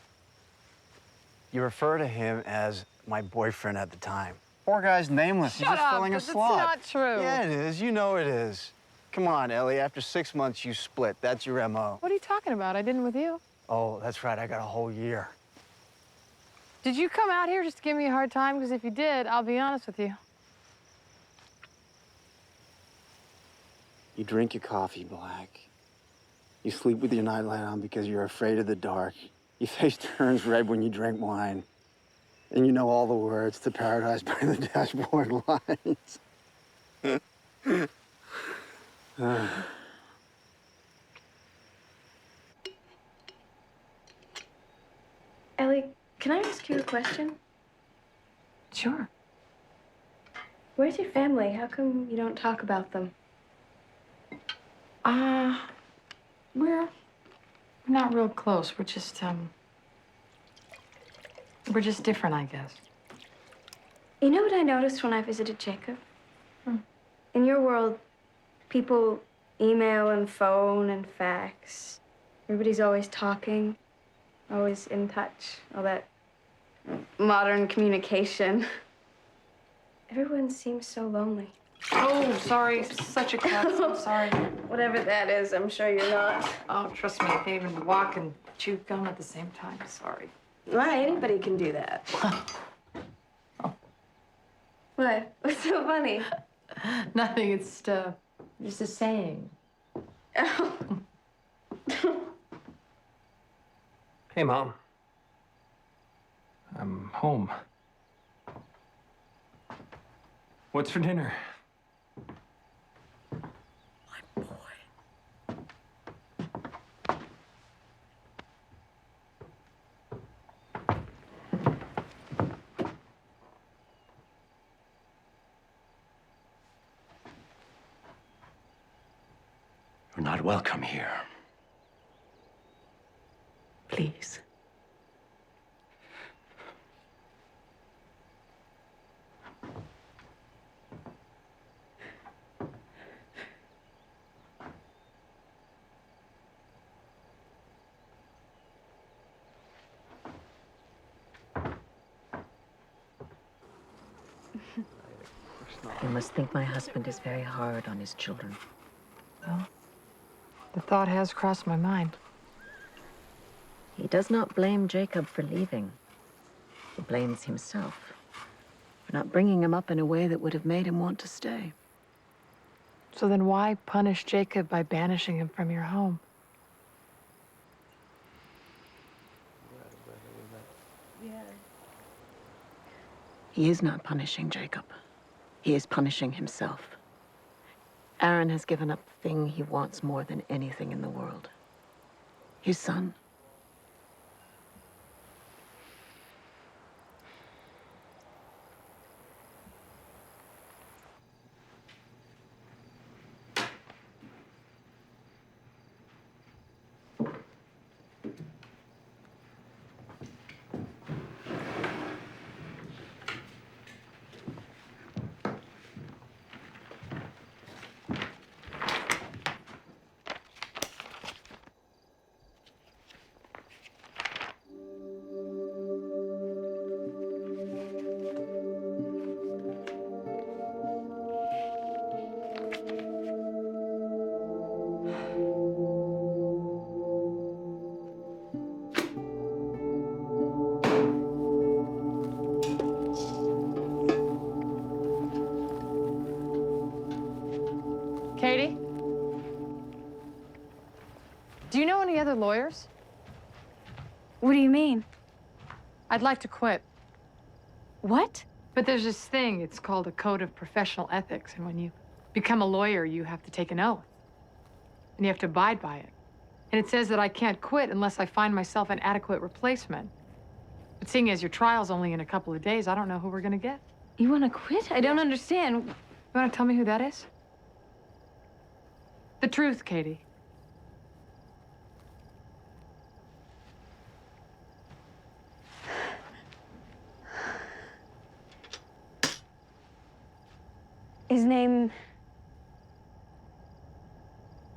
You refer to him as my boyfriend at the time. Poor guy's nameless. He's
Shut
just
up,
filling a
that's
slot.
not true.
Yeah, it is. You know it is. Come on, Ellie. After 6 months, you split. That's your MO.
What are you talking about? I didn't with you.
Oh, that's right. I got a whole year.
Did you come out here just to give me a hard time? Because if you did, I'll be honest with you.
You drink your coffee black. You sleep with your nightlight on because you're afraid of the dark. Your face turns red when you drink wine. And you know all the words to Paradise by the Dashboard Lights.
Ellie, can I ask you a question?
Sure.
Where's your family? How come you don't talk about them?
We're not real close. We're just different, I guess.
You know what I noticed when I visited Jacob? In your world, people email and phone and fax. Everybody's always talking. always in touch, all that modern communication. Everyone seems so lonely.
Oh, sorry. Such a klutz. I'm sorry.
Whatever that is, I'm sure you're not.
Oh, trust me, I can't even walk and chew gum at the same time. Sorry.
Why? Anybody can do that. What? What's so funny?
Nothing. It's just a saying.
Hey, Mom. I'm home. What's for dinner?
You're not welcome here.
Please.
You must think my husband is very hard on his children.
Well, the thought has crossed my mind.
He does not blame Jacob for leaving. He blames himself for not bringing him up in a way that would have made him want to stay.
So then why punish Jacob by banishing him from your home?
He is not punishing Jacob. He is punishing himself. Aaron has given up the thing he wants more than anything in the world. His son.
Katie? Do you know any other lawyers?
What do you mean?
I'd like to quit.
What?
But there's this thing, it's called a code of professional ethics, and when you become a lawyer, you have to take an oath. And you have to abide by it. And it says that I can't quit unless I find myself an adequate replacement. But seeing as your trial's only in a couple of days, I don't know who we're gonna get.
You want to quit? I don't understand.
You wanna tell me who that is? The truth, Katie.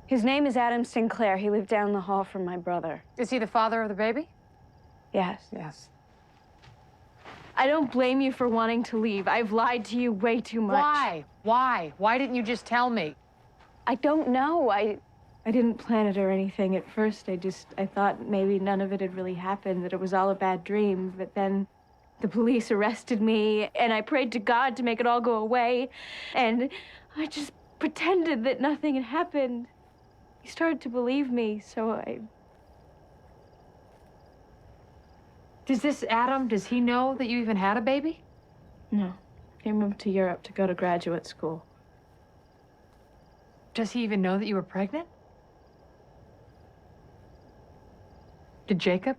His name is Adam Sinclair. He lived down the hall from my brother.
Is he the father of the baby?
Yes.
Yes.
I don't blame you for wanting to leave. I've lied to you way too much.
Why? Why? Why didn't you just tell me?
I don't know. I didn't plan it or anything. At first, I thought maybe none of it had really happened, that it was all a bad dream. But then the police arrested me, and I prayed to God to make it all go away. And I just pretended that nothing had happened. He started to believe me, so I...
Does this Adam, does he know that you even had a baby?
No. He moved to Europe to go to graduate school.
Does he even know that you were pregnant? Did Jacob?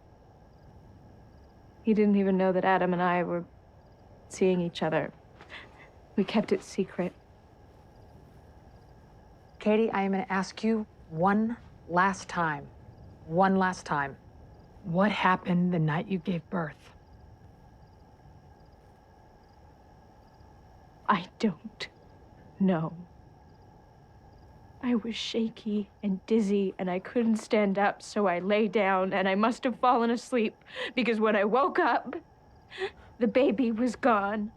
He didn't even know that Adam and I were seeing each other. We kept it secret.
Katie, I am going to ask you one last time. One last time. What happened the night you gave birth?
I don't know. I was shaky and dizzy, and I couldn't stand up, so I lay down, and I must have fallen asleep, because when I woke up, the baby was gone.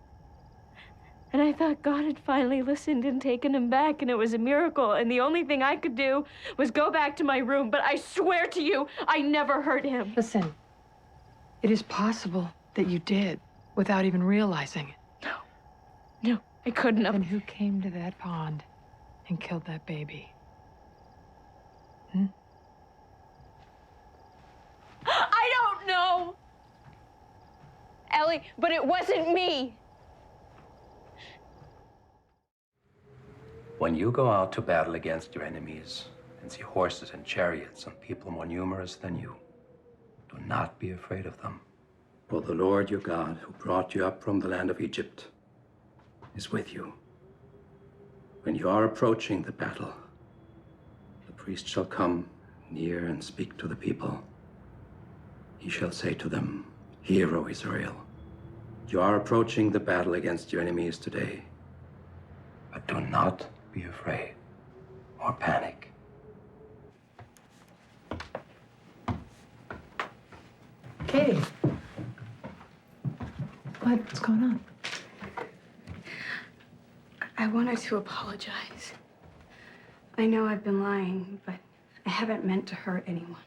And I thought God had finally listened and taken him back, and it was a miracle, and the only thing I could do was go back to my room, but I swear to you, I never hurt him.
Listen, it is possible that you did without even realizing it.
No, I couldn't have.
And who came to that pond and killed that baby?
I don't know! Ellie, but it wasn't me!
When you go out to battle against your enemies and see horses and chariots and people more numerous than you, do not be afraid of them. For the Lord your God, who brought you up from the land of Egypt, is with you. When you are approaching the battle, the priest shall come near and speak to the people. He shall say to them, "Hear, O Israel, you are approaching the battle against your enemies today, but do not be afraid or panic."
Katie. What's going on?
I wanted to apologize. I know I've been lying, but I haven't meant to hurt anyone.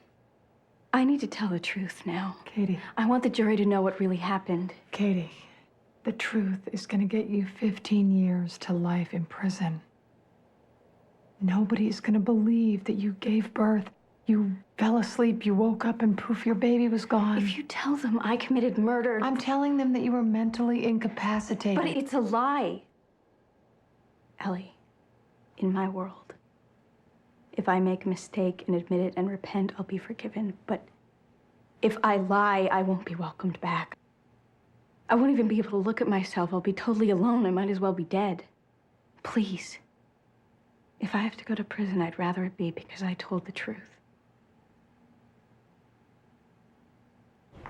I need to tell the truth now.
Katie.
I want the jury to know what really happened.
Katie, the truth is going to get you 15 years to life in prison. Nobody's going to believe that you gave birth. You fell asleep, you woke up, and poof, your baby was gone.
If you tell them I committed murder...
I'm telling them that you were mentally incapacitated.
But it's a lie. Ellie, in my world, if I make a mistake and admit it and repent, I'll be forgiven. But if I lie, I won't be welcomed back. I won't even be able to look at myself. I'll be totally alone. I might as well be dead. Please. If I have to go to prison, I'd rather it be because I told the truth.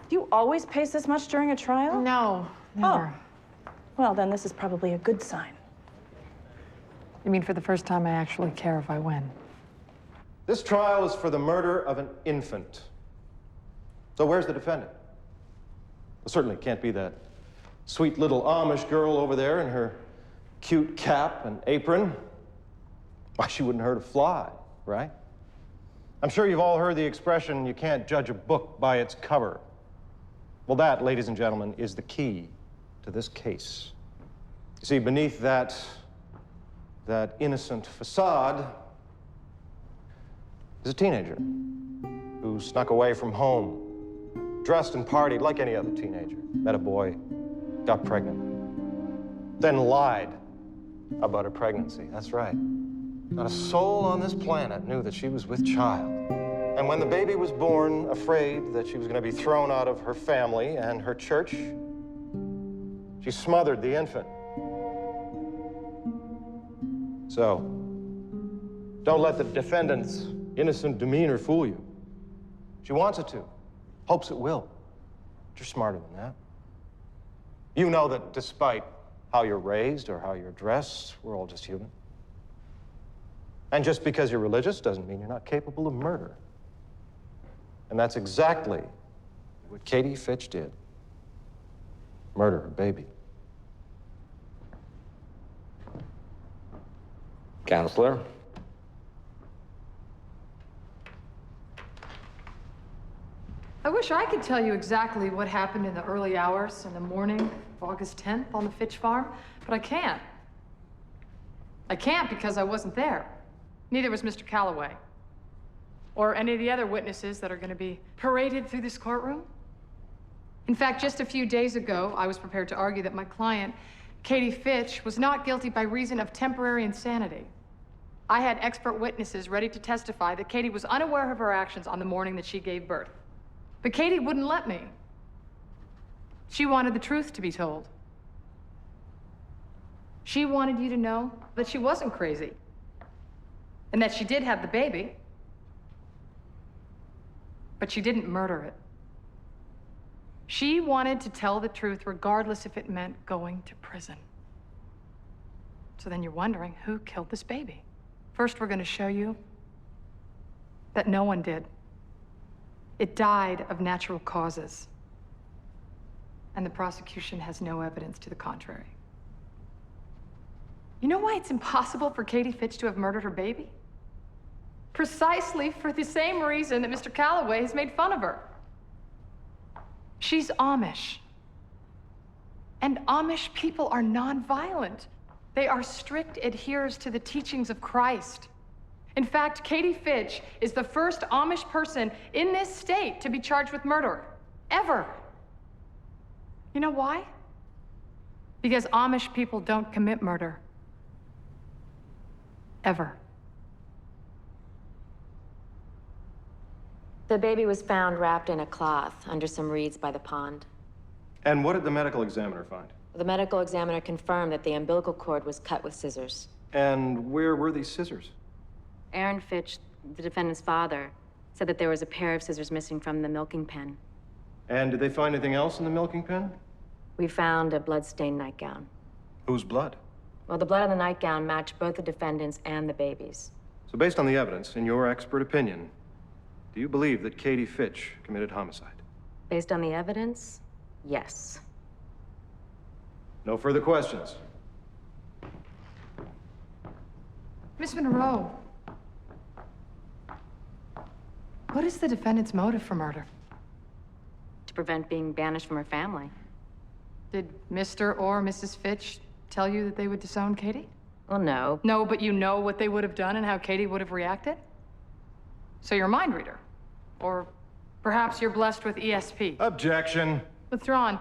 Do you always pace this much during a trial?
No, never.
Oh. Well, then this is probably a good sign.
You mean for the first time I actually care if I win?
This trial is for the murder of an infant. So where's the defendant? Well, certainly can't be that sweet little Amish girl over there in her cute cap and apron. Why, she wouldn't hurt a fly, right? I'm sure you've all heard the expression, you can't judge a book by its cover. Well, that, ladies and gentlemen, is the key to this case. You see, beneath that innocent facade is a teenager who snuck away from home, dressed and partied like any other teenager, met a boy, got pregnant, then lied about her pregnancy. That's right. Not a soul on this planet knew that she was with child. And when the baby was born, afraid that she was going to be thrown out of her family and her church, she smothered the infant. So, don't let the defendant's innocent demeanor fool you. She wants it to, hopes it will. But you're smarter than that. You know that despite how you're raised or how you're dressed, we're all just human. And just because you're religious doesn't mean you're not capable of murder. And that's exactly what Katie Fitch did. Murder her baby.
Counselor?
I wish I could tell you exactly what happened in the early hours in the morning of August 10th on the Fitch farm, but I can't. I can't because I wasn't there. Neither was Mr. Calloway. Or any of the other witnesses that are going to be paraded through this courtroom. In fact, just a few days ago, I was prepared to argue that my client, Katie Fitch, was not guilty by reason of temporary insanity. I had expert witnesses ready to testify that Katie was unaware of her actions on the morning that she gave birth. But Katie wouldn't let me. She wanted the truth to be told. She wanted you to know that she wasn't crazy, and that she did have the baby, but she didn't murder it. She wanted to tell the truth regardless if it meant going to prison. So then you're wondering who killed this baby?
First, we're going to show you that no one did. It died of natural causes. And the prosecution has no evidence to the contrary. You know why it's impossible for Katie Fitch to have murdered her baby? Precisely for the same reason that Mr. Calloway has made fun of her. She's Amish. And Amish people are nonviolent. They are strict adherers to the teachings of Christ. In fact, Katie Fitch is the first Amish person in this state to be charged with murder, ever. You know why? Because Amish people don't commit murder. Ever.
The baby was found wrapped in a cloth under some reeds by the pond.
And what did the medical examiner find?
The medical examiner confirmed that the umbilical cord was cut with scissors.
And where were these scissors?
Aaron Fitch, the defendant's father, said that there was a pair of scissors missing from the milking pen.
And did they find anything else in the milking pen?
We found a blood-stained nightgown.
Whose blood?
Well, the blood on the nightgown matched both the defendant's and the baby's.
So based on the evidence, in your expert opinion, do you believe that Katie Fitch committed homicide?
Based on the evidence, yes.
No further questions.
Miss Monroe, what is the defendant's motive for murder?
To prevent being banished from her family.
Did Mr. or Mrs. Fitch tell you that they would disown Katie?
Well, no.
No, but you know what they would have done and how Katie would have reacted? So you're a mind reader. Or perhaps you're blessed with ESP.
Objection.
Withdrawn.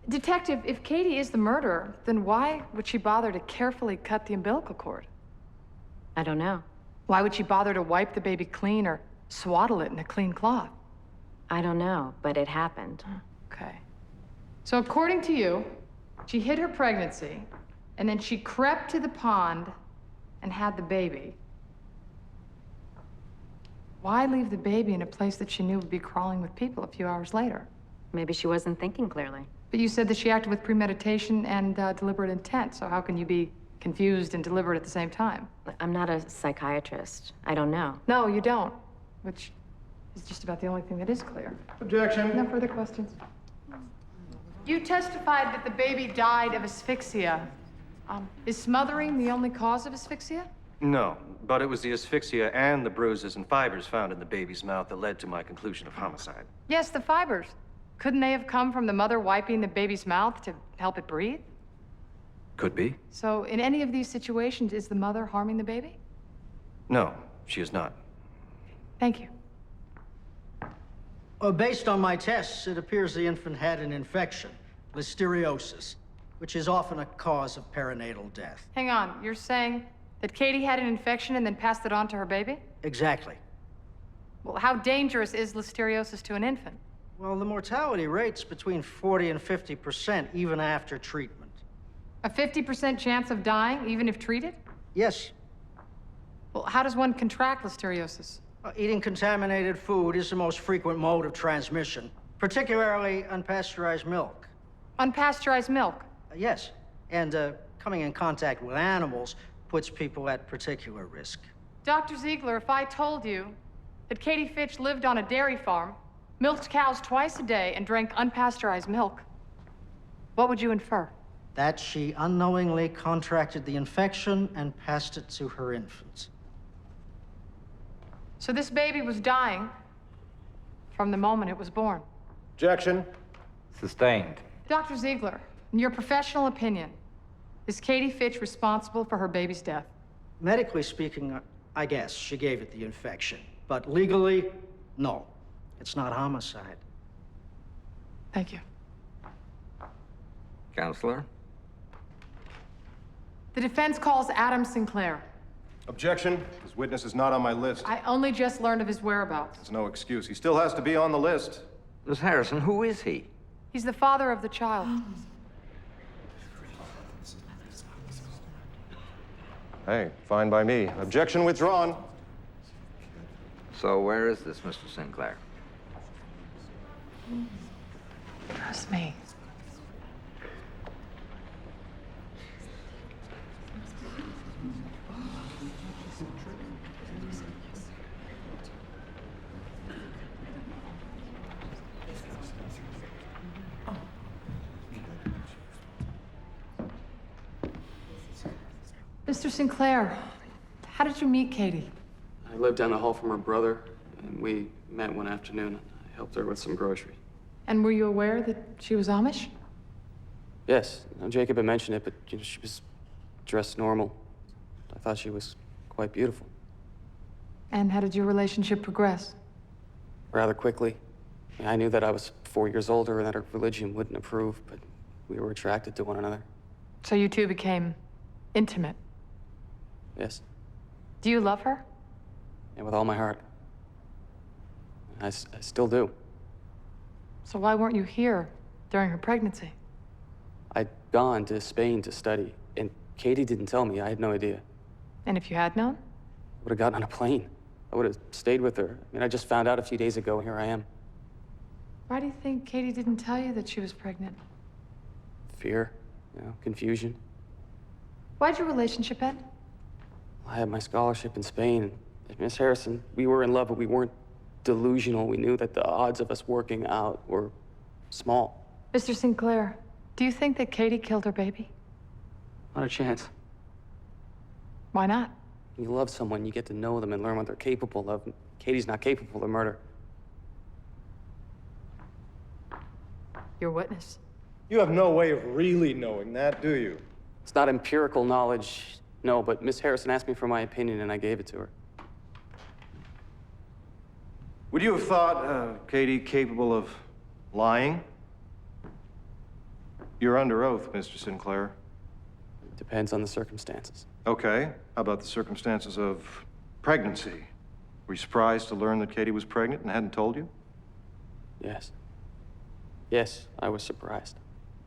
Detective, if Katie is the murderer, then why would she bother to carefully cut the umbilical cord?
I don't know.
Why would she bother to wipe the baby clean or swaddle it in a clean cloth?
I don't know, but it happened.
Okay. So according to you, she hid her pregnancy, and then she crept to the pond and had the baby. Why leave the baby in a place that she knew would be crawling with people a few hours later?
Maybe she wasn't thinking clearly.
But you said that she acted with premeditation and deliberate intent, so how can you be confused and deliberate at the same time?
I'm not a psychiatrist. I don't know.
No, you don't, which is just about the only thing that is clear.
Objection.
No further questions. You testified that the baby died of asphyxia. Is smothering the only cause of asphyxia?
No, but it was the asphyxia and the bruises and fibers found in the baby's mouth that led to my conclusion of homicide.
Yes, the fibers. Couldn't they have come from the mother wiping the baby's mouth to help it breathe?
Could be.
So in any of these situations, is the mother harming the baby?
No, she is not.
Thank you.
Based on my tests, it appears the infant had an infection, listeriosis, which is often a cause of perinatal death.
Hang on, you're saying that Katie had an infection and then passed it on to her baby?
Exactly.
Well, how dangerous is listeriosis to an infant?
Well, the mortality rate's between 40 and 50%, even after treatment.
A 50% chance of dying, even if treated?
Yes.
Well, how does one contract listeriosis?
Eating contaminated food is the most frequent mode of transmission, particularly unpasteurized milk.
Unpasteurized milk?
Yes. And coming in contact with animals puts people at particular risk.
Dr. Ziegler, if I told you that Katie Fitch lived on a dairy farm, milked cows twice a day, and drank unpasteurized milk, what would you infer?
That she unknowingly contracted the infection and passed it to her infants.
So this baby was dying from the moment it was born.
Objection.
Sustained.
Dr. Ziegler, in your professional opinion, is Katie Fitch responsible for her baby's death?
Medically speaking, I guess she gave it the infection. But legally, no. It's not homicide.
Thank you.
Counselor?
The defense calls Adam Sinclair.
Objection. This witness is not on my list.
I only just learned of his whereabouts.
It's no excuse. He still has to be on the list.
Miss Harrison, who is he?
He's the father of the child.
Hey, fine by me. Objection withdrawn.
So where is this Mr. Sinclair?
Trust me.
Mr. Sinclair, how did you meet Katie?
I lived down the hall from her brother, and we met one afternoon. I helped her with some groceries.
And were you aware that she was Amish?
Yes, Jacob had mentioned it, but she was dressed normal. I thought she was quite beautiful.
And how did your relationship progress?
Rather quickly. I knew that I was 4 years older and that her religion wouldn't approve, but we were attracted to one another.
So you two became intimate?
Yes,
Do you love her?
and with all my heart. I still do.
So why weren't you here during her pregnancy?
I'd gone to Spain to study, and Katie didn't tell me. I had no idea.
And if you had known?
I would have gotten on a plane. I would have stayed with her. I mean, I just found out a few days ago, and here I am.
Why do you think Katie didn't tell you that she was pregnant?
Fear, confusion.
Why'd your relationship end?
I had my scholarship in Spain, and Miss Harrison, we were in love, but we weren't delusional. We knew that the odds of us working out were small.
Mr. Sinclair, do you think that Katie killed her baby?
Not a chance.
Why not?
When you love someone, you get to know them and learn what they're capable of. Katie's not capable of murder.
Your witness.
You have no way of really knowing that, do you?
It's not empirical knowledge, no, but Miss Harrison asked me for my opinion, and I gave it to her.
Would you have thought Katie capable of lying? You're under oath, Mr. Sinclair.
Depends on the circumstances.
Okay. How about the circumstances of pregnancy? Were you surprised to learn that Katie was pregnant and hadn't told you?
Yes. Yes, I was surprised.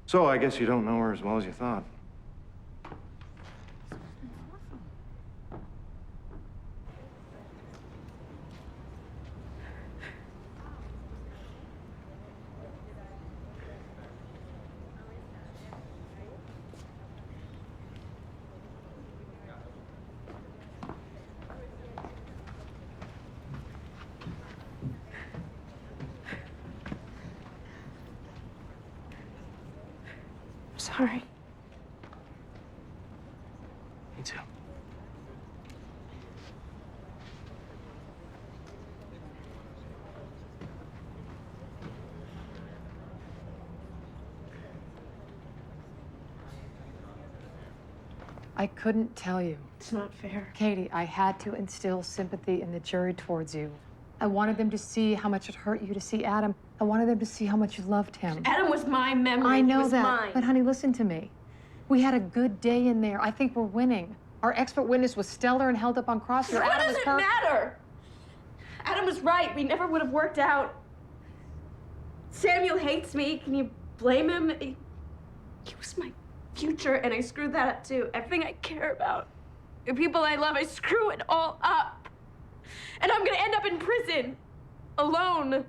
So I guess you don't know her as well as you thought.
Sorry.
Me too.
I couldn't tell you.
It's not fair.
Katie, I had to instill sympathy in the jury towards you. I wanted them to see how much it hurt you to see Adam. I wanted them to see how much you loved him.
Adam was my memory.
I know
He was
that.
mine.
But honey, listen to me. We had a good day in there. I think we're winning. Our expert witness was stellar and held up on cross. Your
What
Adam
does
was
it
perfect.
matter? Adam was right. We never would have worked out. Samuel hates me. Can you blame him? He was my future, and I screwed that up too. Everything I care about, the people I love, I screw it all up. And I'm gonna end up in prison, alone.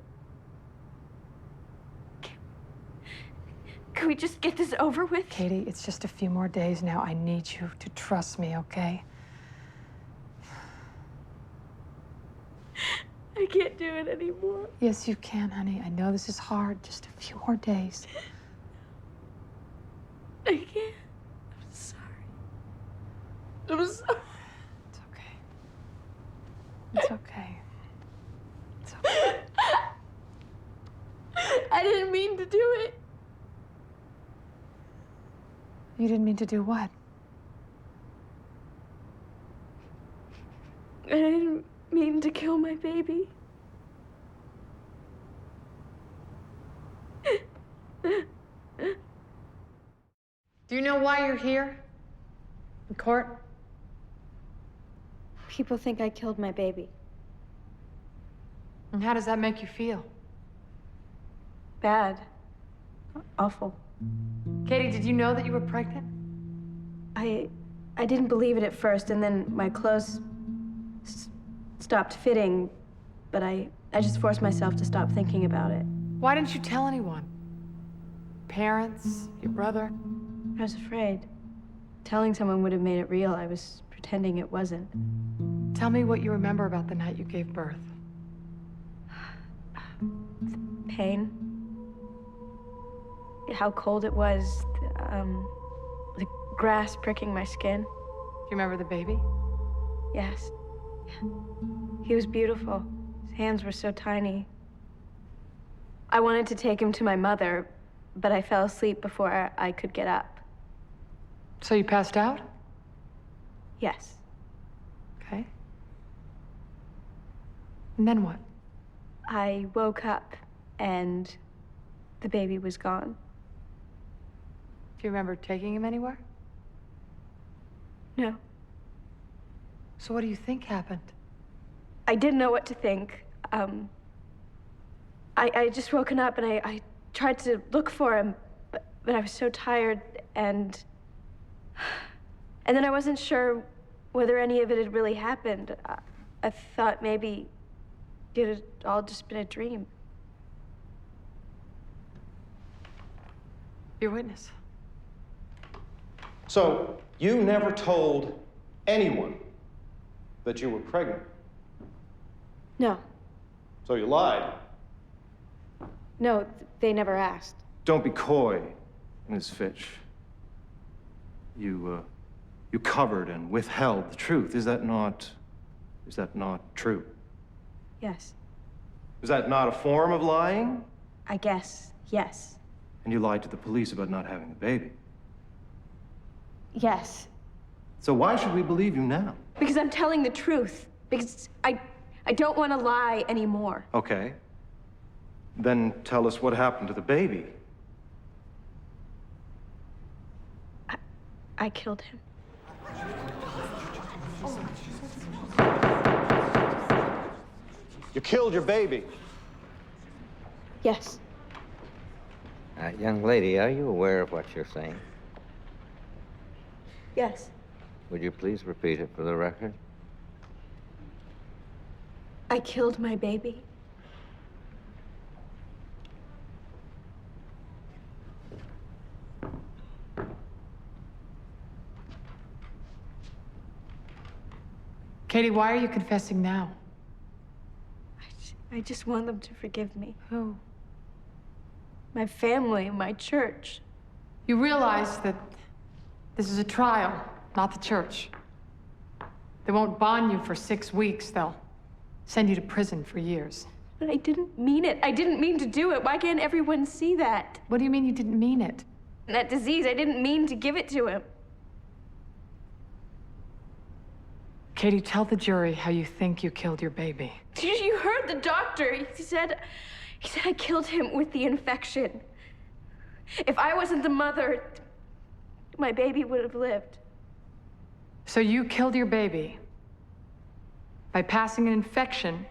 Can we just get this over with?
Katie, it's just a few more days now. I need you to trust me, okay?
I can't do it anymore.
Yes, you can, honey. I know this is hard. Just a few more days.
I can't. I'm sorry. I'm sorry.
It's okay. It's okay. It's okay.
I didn't mean to do it.
You didn't mean to do what?
I didn't mean to kill my baby.
Do you know why you're here? In court?
People think I killed my baby.
And how does that make you feel?
Bad. Awful.
Katie, did you know that you were pregnant?
I didn't believe it at first, and then my clothes stopped fitting, but I just forced myself to stop thinking about it.
Why didn't you tell anyone? Parents? Your brother?
I was afraid. Telling someone would have made it real. I was pretending it wasn't.
Tell me what you remember about the night you gave birth.
Pain. How cold it was. The grass pricking my skin.
you remember the baby?
Yes. He was beautiful. His hands were so tiny. I wanted to take him to my mother, but I fell asleep before I could get up.
So you passed out?
Yes.
Okay. And then what?
I woke up and the baby was gone.
Do you remember taking him anywhere?
No.
So what do you think happened?
I didn't know what to think. I just woken up and I tried to look for him, but I was so tired and then I wasn't sure whether any of it had really happened. I thought maybe it had all just been a dream.
Your witness.
So, you never told anyone that you were pregnant?
No.
So you lied?
No, they never asked.
Don't be coy, Ms. Fitch. You covered and withheld the truth. Is that not true?
Yes.
Is that not a form of lying?
I guess, yes.
And you lied to the police about not having a baby.
Yes.
So why should we believe you now?
Because I'm telling the truth. Because I don't want to lie anymore.
Okay. Then tell us what happened to the baby.
I killed him.
You killed your baby.
Yes.
Young lady, are you aware of what you're saying?
Yes.
Would you please repeat it for the record?
I killed my baby.
Katie, why are you confessing now?
I just want them to forgive me.
Who?
My family, my church.
You realize that this is a trial, not the church. They won't bond you for 6 weeks. They'll send you to prison for years.
But I didn't mean it. I didn't mean to do it. Why can't everyone see that?
What do you mean you didn't mean it?
That disease, I didn't mean to give it to him.
Katie, tell the jury how you think you killed your baby.
You heard the doctor. He said I killed him with the infection. If I wasn't the mother, my baby would have lived.
So you killed your baby by passing an infection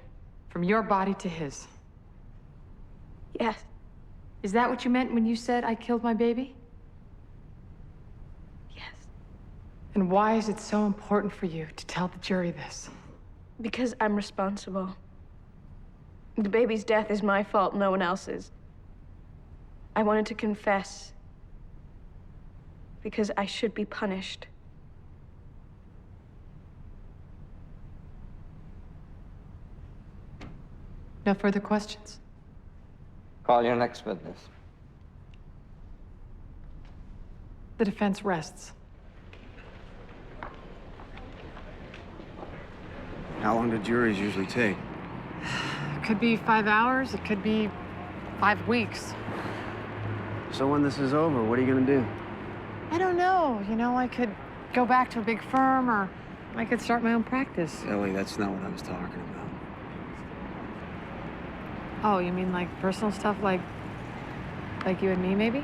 from your body to his?
Yes.
Is that what you meant when you said, I killed my baby?
Yes.
And why is it so important for you to tell the jury this?
Because I'm responsible. The baby's death is my fault, no one else's. I wanted to confess because I should be punished.
No further questions?
Call your next witness.
The defense rests.
How long do juries usually take?
It could be 5 hours, it could be 5 weeks.
So when this is over, what are you gonna do?
I don't know. You know, I could go back to a big firm, or I could start my own practice.
Ellie, that's not what I was talking about.
Oh, you mean like personal stuff, like you and me, maybe?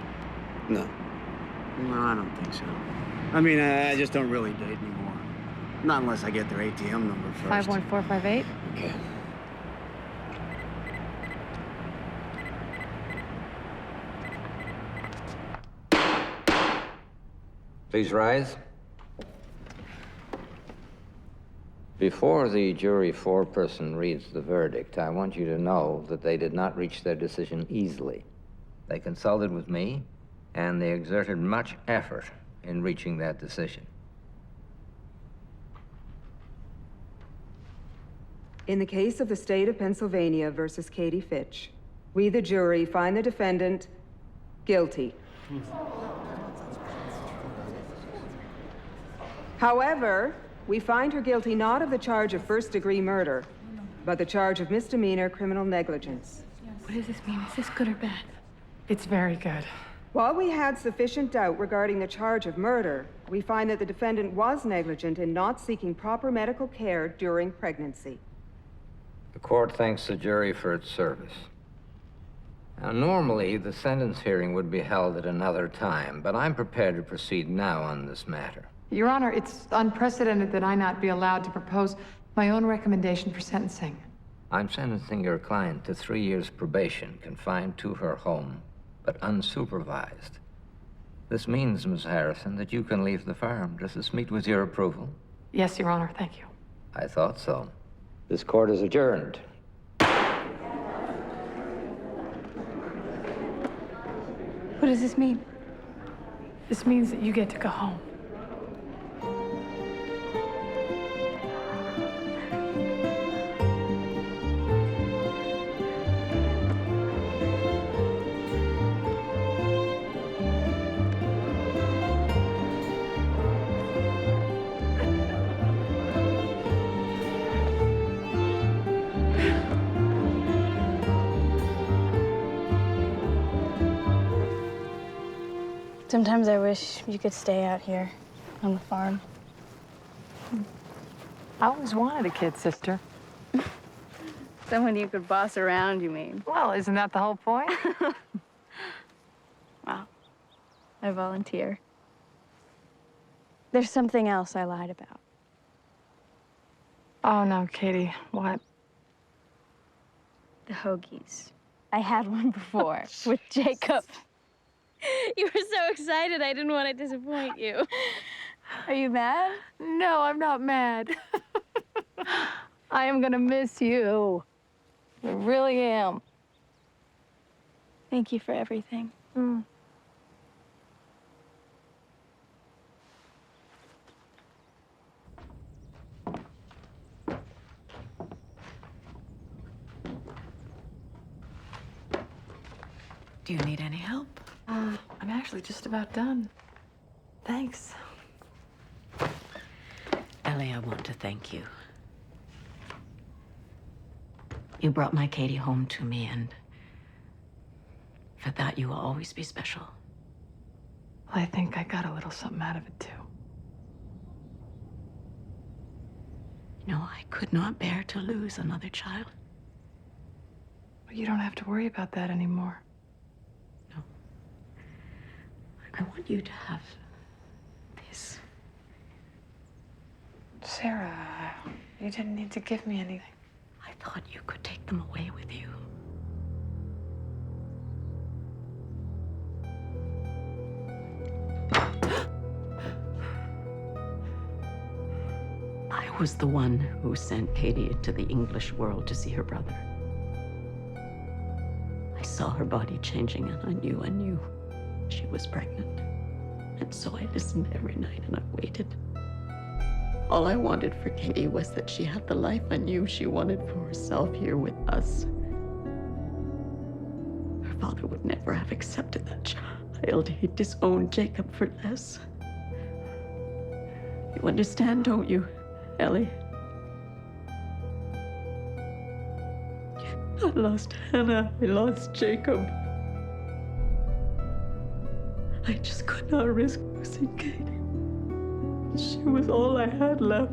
No. No, I don't think so. I mean, I just don't really date anymore. Not unless I get their ATM number first.
51458?
Okay.
Please rise. Before the jury foreperson reads the verdict, I want you to know that they did not reach their decision easily. They consulted with me, and they exerted much effort in reaching that decision.
In the case of the state of Pennsylvania versus Katie Fitch, we, the jury, find the defendant guilty. However, we find her guilty not of the charge of first-degree murder, but the charge of misdemeanor criminal negligence.
What does this mean? Is this good or bad? It's very good.
While we had sufficient doubt regarding the charge of murder, we find that the defendant was negligent in not seeking proper medical care during pregnancy.
The court thanks the jury for its service. Now, normally, the sentence hearing would be held at another time, but I'm prepared to proceed now on this matter.
Your Honor, it's unprecedented that I not be allowed to propose my own recommendation for sentencing.
I'm sentencing your client to 3 years probation, confined to her home, but unsupervised. This means, Miss Harrison, that you can leave the farm. Does this meet with your approval?
Yes, Your Honor, thank you.
I thought so. This court is adjourned.
What does this mean?
This means that you get to go home.
Sometimes I wish you could stay out here on the farm.
I always wanted a kid, sister.
Someone you could boss around, you mean?
Well, isn't that the whole point?
Wow. I volunteer. There's something else I lied about.
Oh, no, Katie. What?
The hoagies. I had one before with Jacob. You were so excited, I didn't want to disappoint you. Are you mad?
No, I'm not mad. I am gonna miss you. I really am.
Thank you for everything.
Do you need any help?
I'm actually just about done. Thanks.
Ellie, I want to thank you. You brought my Katie home to me, and for that, you will always be special.
I think I got a little something out of it, too.
You know, I could not bear to lose another child.
But you don't have to worry about that anymore.
I want you to have this.
Sarah, you didn't need to give me anything.
I thought you could take them away with you. I was the one who sent Katie into the English world to see her brother. I saw her body changing, and I knew she was pregnant. And so I listened every night and I waited. All I wanted for Katie was that she had the life I knew she wanted for herself here with us. Her father would never have accepted that child. He'd disowned Jacob for less. You understand, don't you, Ellie? I lost Hannah. I lost Jacob. I just could not risk losing Katie. She was all I had left.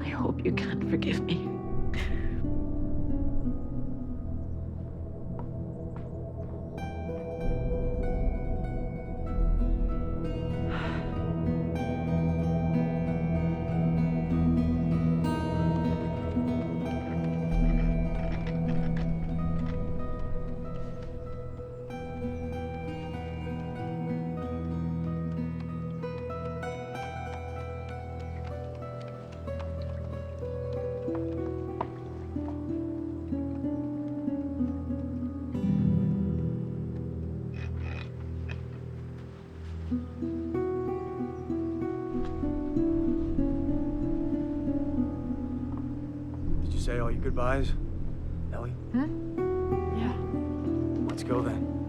I hope you can forgive me.
Did you say all your goodbyes, Ellie?
Yeah.
go then.